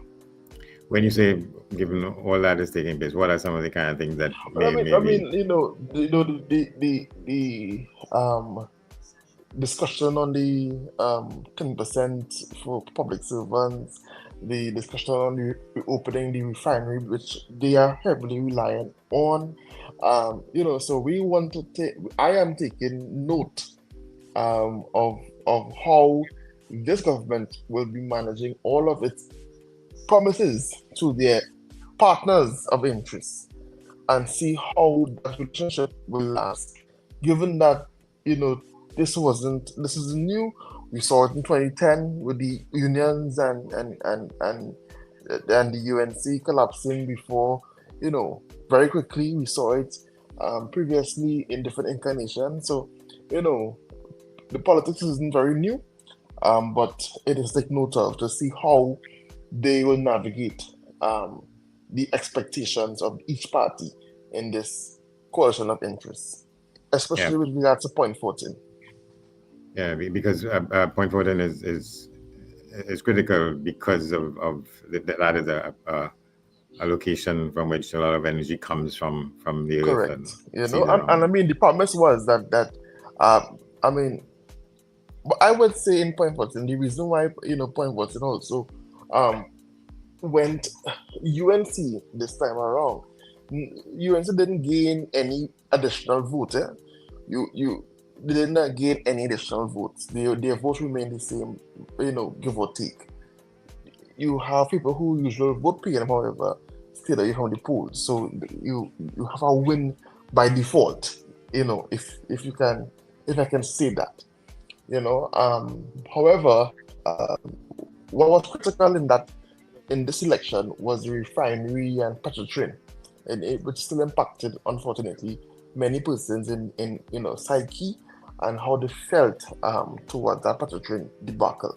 When you say given all that is taking place, what are some of the kind of things that the discussion on the 10% for public servants, the discussion on the opening the refinery, which they are heavily reliant on. So we want to I am taking note of how this government will be managing all of its promises to their partners of interest, and see how that relationship will last. Given that this is new. We saw it in 2010 with the unions and the UNC collapsing before. Very quickly we saw it previously in different incarnations. So the politics isn't very new, but it is take note of to see how they will navigate the expectations of each party in this coalition of interests, especially with regards to Point Fortin. Yeah, because Point Fortin is critical because of that is a location from which a lot of energy comes from the Correct. earth. And I mean the promise was that but I would say in Point Fortin, the reason why Point Fortin also went UNC this time around. UNC didn't gain any additional votes. They did not gain any additional votes. Their votes remain the same, give or take. You have people who usually vote PM, however, stay away from the polls. So you have a win by default, if I can say that. However, what was critical in this election was the refinery and petrotrain, which still impacted, unfortunately, many persons in psyche and how they felt towards that petrotrain debacle.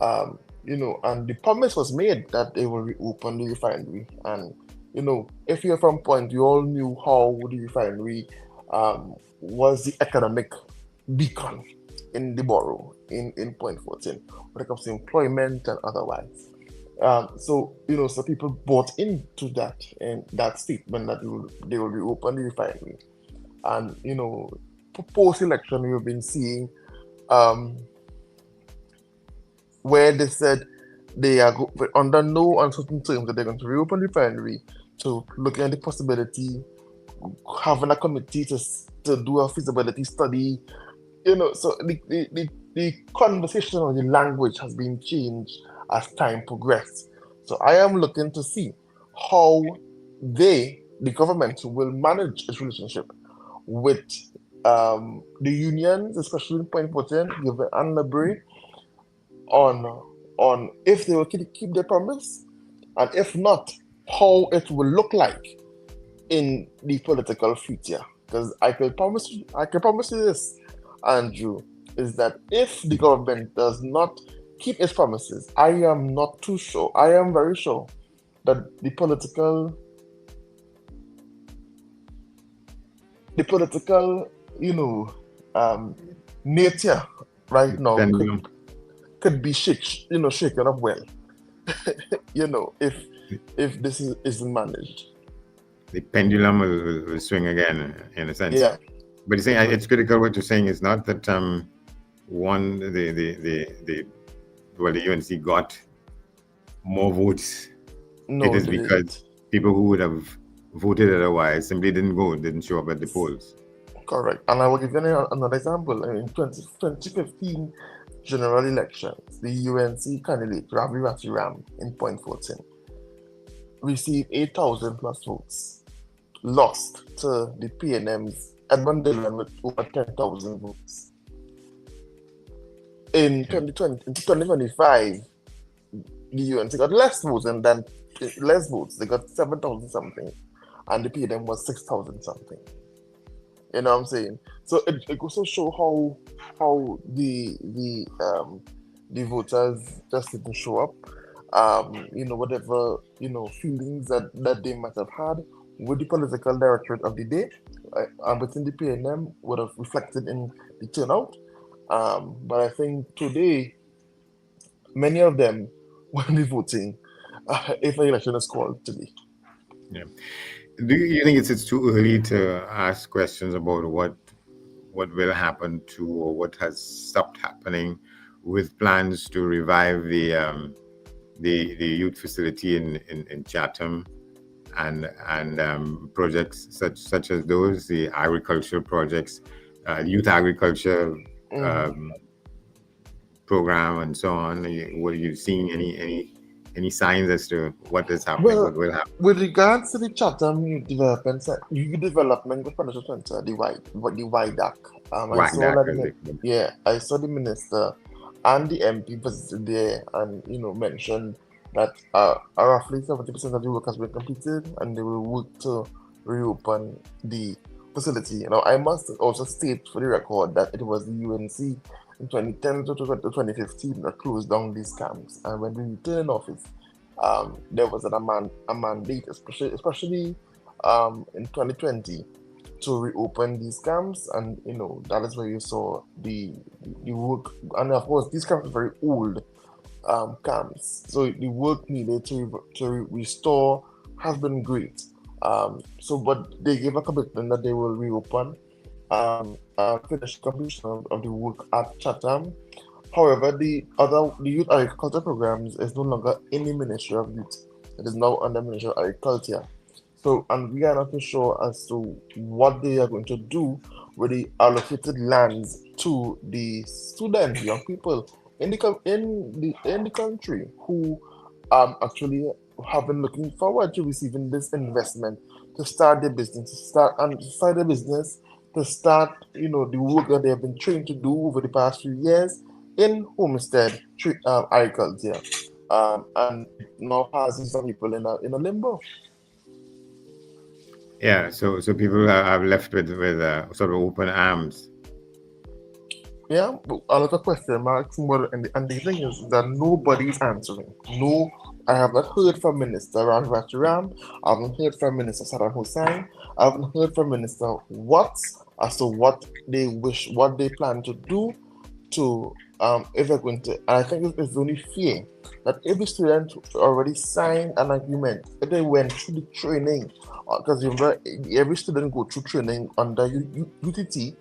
And the promise was made that they will reopen the refinery. And if you're from Point, you all knew how the refinery was the economic beacon in the borough in Point Fortin when it comes to employment and otherwise. So people bought into that and that statement that they will reopen the refinery. And post-election we've been seeing where they said they are under no uncertain terms that they're going to reopen the refinery, to look at the possibility having a committee to do a feasibility study. So the conversation or the language has been changed as time progressed. So I am looking to see how the government will manage its relationship with the unions, especially in Point Fortin, given and Liberia, on if they will keep their promise, and if not, how it will look like in the political future. Because I can promise you this, Andrew, is that if the government does not keep its promises, I am not too sure. I am very sure that the political the political, nature right now Pendulum. could be shaken up well. If this isn't managed. The pendulum will swing again, in a sense. Yeah. But you're saying it's critical. What you're saying is not that the UNC got more votes. No, it is because people who would have voted otherwise simply didn't show up at the polls. Correct. And I will give you another example. In 2015 general elections, the UNC candidate Ravi Ram in Point Fortin received 8,000 plus votes, lost to the PNM's Edmund Dillon with over 10,000 votes. In 2025, the UNC got less votes. They got 7,000 something, and the PNM was 6,000 something. You know what I'm saying? So it goes to show how the voters just didn't show up. Whatever feelings that they might have had with the political directorate of the day and within the PNM would have reflected in the turnout. But I think today, many of them will be voting if an election is called today. Yeah. Do you think it's too early to ask questions about what will happen to, or what has stopped happening with plans to revive the youth facility in Chatham and projects such as those, the agricultural projects, youth agriculture program and so on? What are you seeing? Any signs as to what is happening? Well, what will happen? With regards to the Chatham Youth Development Financial Center, the YDAC, I saw the minister and the MP visited there and mentioned that roughly 70% of the work has been completed and they will work to reopen the facility. I must also state for the record that it was the UNC in 2010 to 2015 that closed down these camps, and when we returned in office, there was a mandate, especially in 2020, to reopen these camps, and that is where you saw the work. And of course, these camps are very old camps, so the work needed to restore has been great. But they gave a commitment that they will reopen. Finish completion of the work at Chatham. However, the youth agriculture programs is no longer in the Ministry of Youth. It is now under Ministry of Agriculture. So, and we are not too sure as to what they are going to do with the allocated lands to the students, young people in the country who actually have been looking forward to receiving this investment to start their business, to start the work that they have been trained to do over the past few years in homestead agriculture, and now has some people in a limbo. Yeah, so people are left with sort of open arms. Yeah, but a lot of question marks, and the thing is that nobody's answering. No, I have not heard from Minister Ram. I haven't heard from Minister Saddam Hussein. I haven't heard from Minister Watts as to what they plan to do to if they're going to. And I think it's only fair that every student already signed an agreement, if they went through the training, because remember, every student go through training under UTT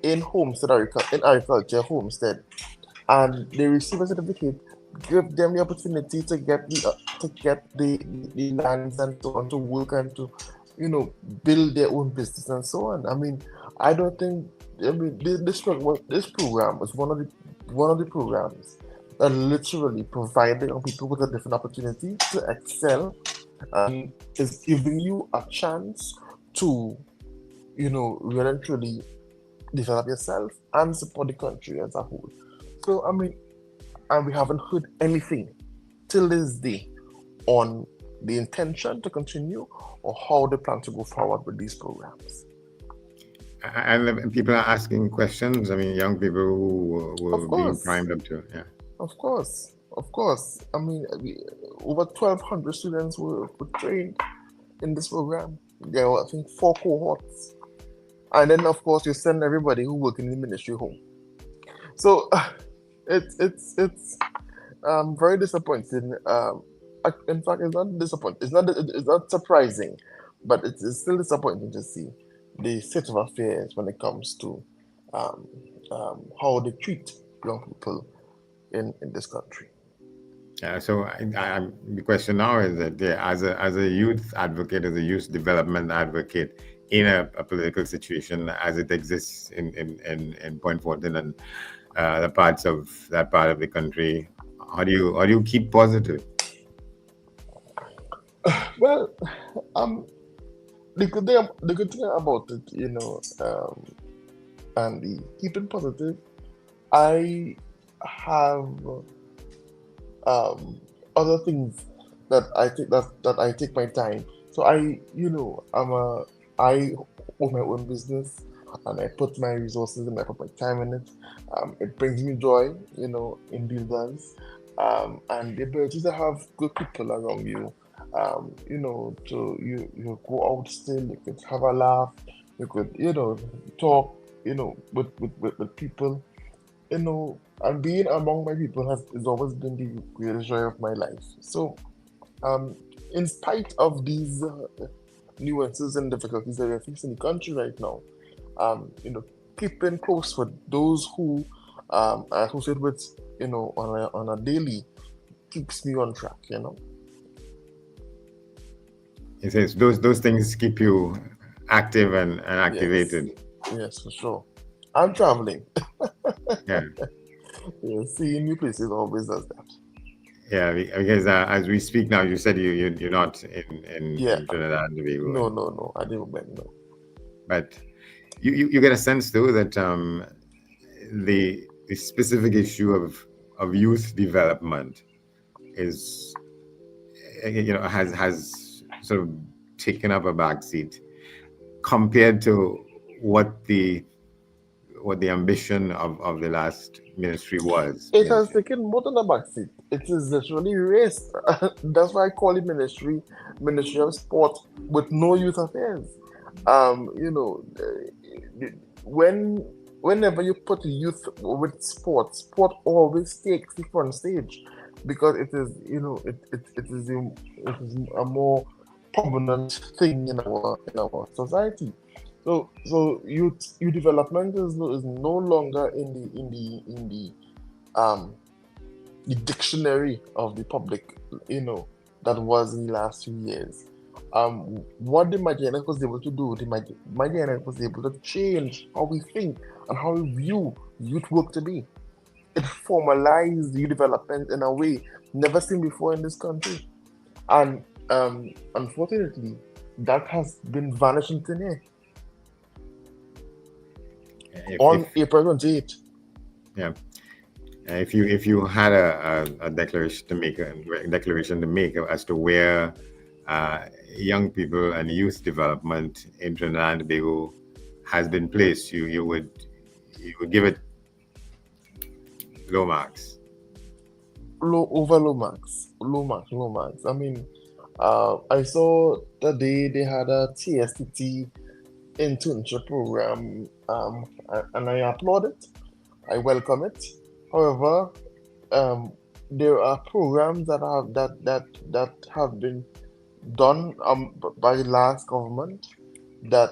in homestead in agriculture homestead, and they receive a certificate, give them the opportunity to get the lands and so on to work and to build their own business and so on. I mean, I don't think this program was one of the programs that literally provided young people with a different opportunity to excel, and is giving you a chance to really and truly develop yourself and support the country as a whole. So I mean, and we haven't heard anything till this day on the intention to continue or how they plan to go forward with these programs. And people are asking questions. I mean, young people who were being primed up to, yeah. Of course. I mean, over 1,200 students were trained in this program. There were, I think, 4 cohorts. and then of course you send everybody who work in the ministry home. So it's very disappointing. In fact, it's not disappointing. It's not surprising, but it's still disappointing to see the state of affairs when it comes to um, how they treat young people in this country. Yeah, so the question now is that as a youth advocate, as a youth development advocate in a political situation as it exists in Point Fortin and the parts of that part of the country, how do you keep positive? Well, the good thing about it, and keeping positive, I have other things that I take my time. So I own my own business, and I put my resources and I put my time in it. It brings me joy, in these lives, and the ability to have good people around you. To you go out still, you could have a laugh, you could talk, with people, and being among my people has always been the greatest joy of my life. So, in spite of these nuances and difficulties that we're facing in the country right now, keeping close with those who I associate with, on a daily, keeps me on track. It says those things keep you active and activated. Yes, for sure. I'm traveling. Yeah. Yeah, seeing new places always does that. Yeah, because as we speak now, you said you're not in Trinidad and Tobago. No, I didn't went, no. But you get a sense though that the specific issue of youth development is has sort of taken up a backseat compared to what the ambition of the last ministry was. It has taken more than a backseat. It is literally raised. That's why I call it Ministry of Sport with no youth affairs. Whenever you put youth with sport always takes the front stage because it is a more prominent thing in our society. So youth development is no longer in the dictionary of the public, that was in the last few years. What the NJAC was able to do, the NJAC was able to change how we think and how we view youth work to be. It formalized youth development in a way never seen before in this country. And unfortunately, that has been vanishing today. On April 28th. Yeah. If you had a declaration to make as to where young people and youth development in Trinidad and Tobago has been placed, you would give it low marks. Low marks. I mean, I saw that they had a TSTT internship program, and I applaud it. I welcome it. However, there are programs that have been done by the last government that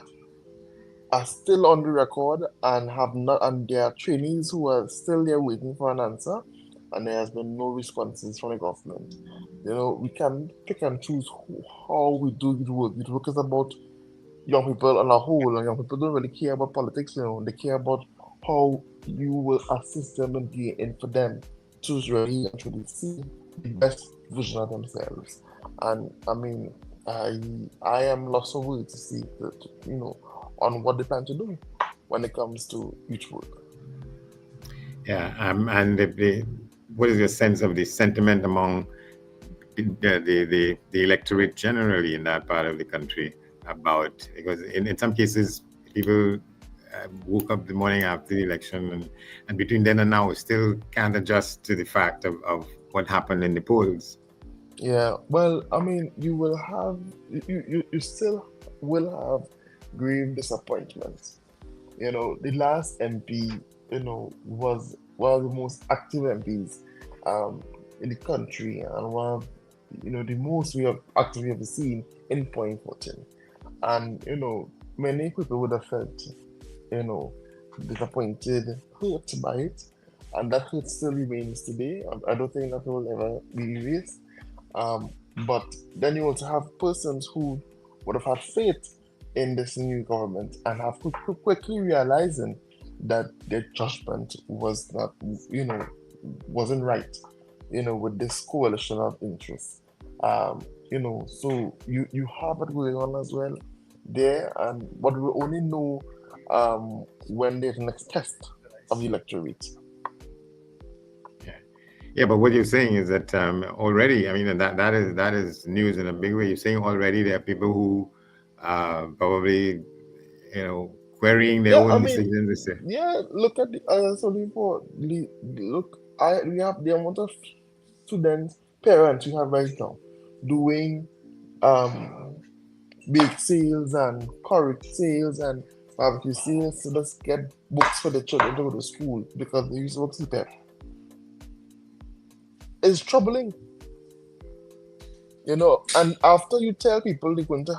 are still on the record and have not, and there are trainees who are still there waiting for an answer, and there has been no responses from the government. We can pick and choose how we do the work. The work is about young people on a whole, and young people don't really care about politics. They care about how you will assist them and be in for them to really actually see the best vision of themselves. And I mean, I am lost for words to see that, on what they plan to do when it comes to youth work. Yeah, and what is your sense of the sentiment among the electorate generally in that part of the country about, because in some cases people woke up the morning after the election and between then and now still can't adjust to the fact of what happened in the polls. Yeah, well, I mean, you still will have grave disappointments The last MP, was one of the most active MPs in the country, and one of, the most we have actively ever seen in point voting. And, many people would have felt, disappointed, hurt by it. And that hurt still remains today. I don't think that will ever be erased. But then you also have persons who would have had faith in this new government and have quickly realizing that their judgment was not, wasn't right, with this coalition of interests. So you have it going on as well there, but we only know when there's the next test of the electorate. Yeah, but what you're saying is that already, I mean, and that is news in a big way. You're saying already there are people who probably, querying their own decisions. Yeah, look at the we have the amount of students, parents we have right now doing bake sales and curry sales and barbecue sales to just get books for the children to go to school because they use work CPEP. It's troubling, and after you tell people you're going to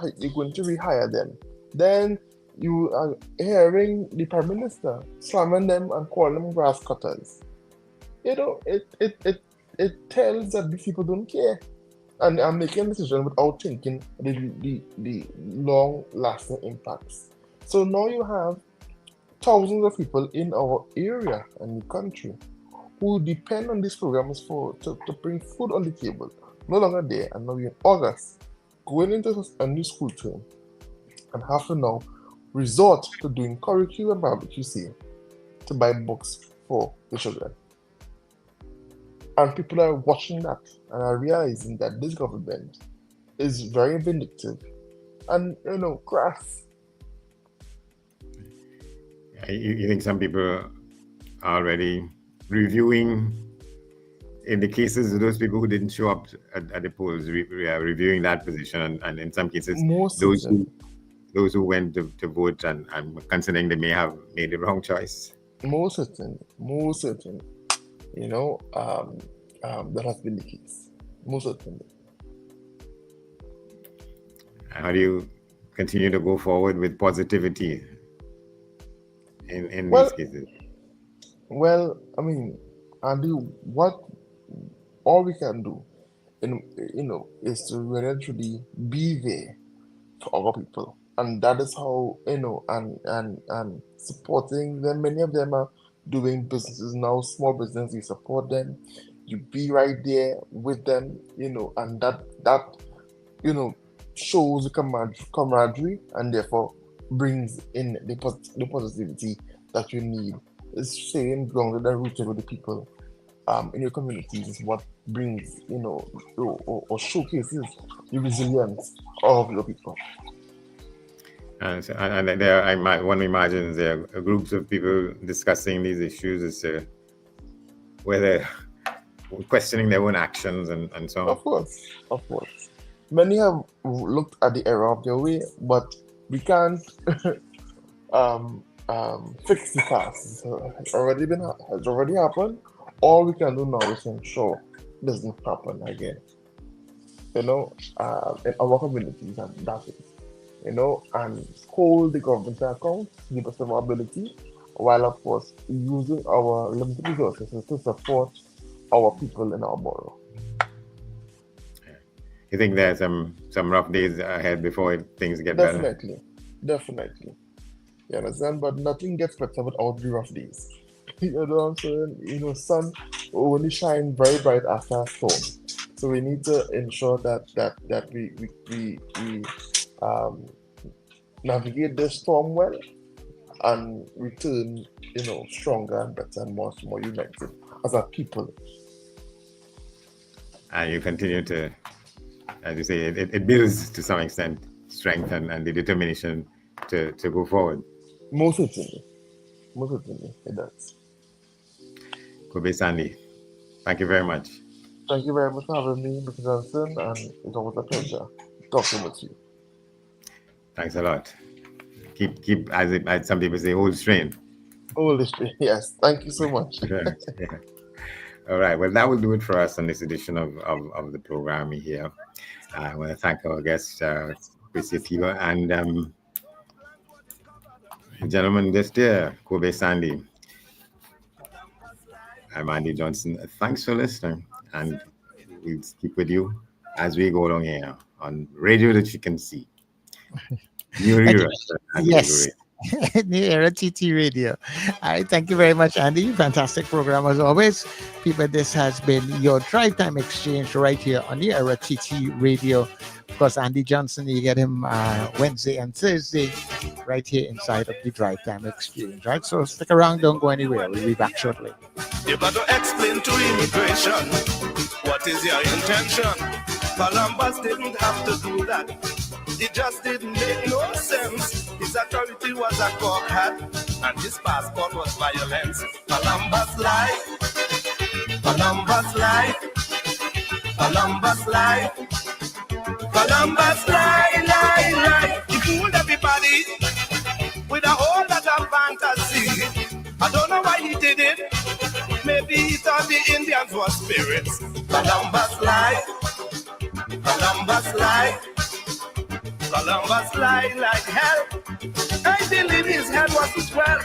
rehire them, then you are hearing the Prime Minister slamming them and calling them grass cutters. It tells that these people don't care and are making a decision without thinking the long-lasting impacts. So now you have thousands of people in our area and the country who depend on these programs to bring food on the table, no longer there, and now we're in August, going into a new school term, and have to now resort to doing curriculum and barbecue sale to buy books for the children. And people are watching that and are realizing that this government is very vindictive and, crass. You think some people are already reviewing, in the cases of those people who didn't show up at the polls, we are reviewing that position, and in some cases, those who went to vote and considering they may have made the wrong choice. Most certainly. That has been the case. Most certainly. How do you continue to go forward with positivity in these cases? Well, I mean, Andy, what all we can do, is to really be there for our people, and that is how and supporting them. Many of them are doing businesses now, small business. You support them, you be right there with them, and that shows the camaraderie, and therefore brings in the positivity that you need. It's staying grounded and rooted with the people in your communities is what brings, or showcases the resilience of your people. And there, one imagines there are groups of people discussing these issues as to whether questioning their own actions and so on. Of course. Many have looked at the error of their way, but we can't fix the past. It's already happened. All we can do now is ensure it doesn't happen again. In our communities, and that is, and hold the government to account to the best of our ability, while of course using our limited resources to support our people in our borough. You think there's some rough days ahead before things get better? Definitely. You understand? But nothing gets better without the rough days. You know what I'm saying? Sun will only shine very bright after a storm. So we need to ensure that we navigate this storm well and return, stronger and better and much more united as a people. And you continue to, as you say, it builds to some extent strength and the determination to go forward. Most certainly, it does. Kovi Sandy, thank you very much. Thank you very much for having me, Mr. Johnson, and it's always a pleasure talking with you. Thanks a lot. keep as some people say, hold strength. Holy Spirit, yes. Thank you so much. Right, yeah. All right. Well, that will do it for us on this edition of the program here. I want to thank our guest, Kwasi Atiba, and the gentleman just there, Kovi Sandy. I'm Andy Johnson. Thanks for listening, and we'll keep with you as we go along here on radio that you can see. New Era. Yes. New Era TT Radio. All right. Thank you very much, Andy. Fantastic program as always. People, this has been your Drive Time Exchange right here on New Era TT Radio. Of course, Andy Johnson, you get him Wednesday and Thursday right here inside of the Drive Time Exchange. Right. So stick around. Don't go anywhere. We'll be back shortly. You got to explain to immigration what is your intention. Columbus didn't have to do that. It just didn't make no sense. His authority was a cock hat, and his passport was violence. Columbus lied. Columbus lied. Columbus lied. Columbus lied. He fooled everybody with a whole lot of fantasy. I don't know why he did it. Maybe he thought the Indians were spirits. Columbus lied. Columbus lied. Columbus lied like hell. I believe his head wasn't well.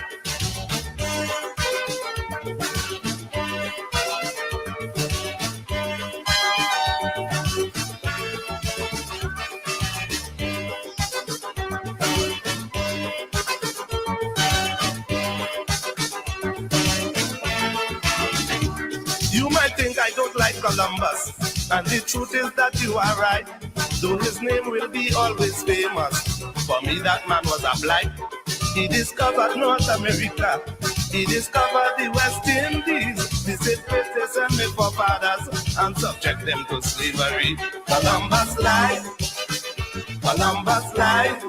You might think I don't like Columbus, and the truth is that you are right. Though his name will be always famous, for me that man was a blight. He discovered North America, he discovered the West Indies, visit places and made forefathers and subject them to slavery. Columbus lied, Columbus lied,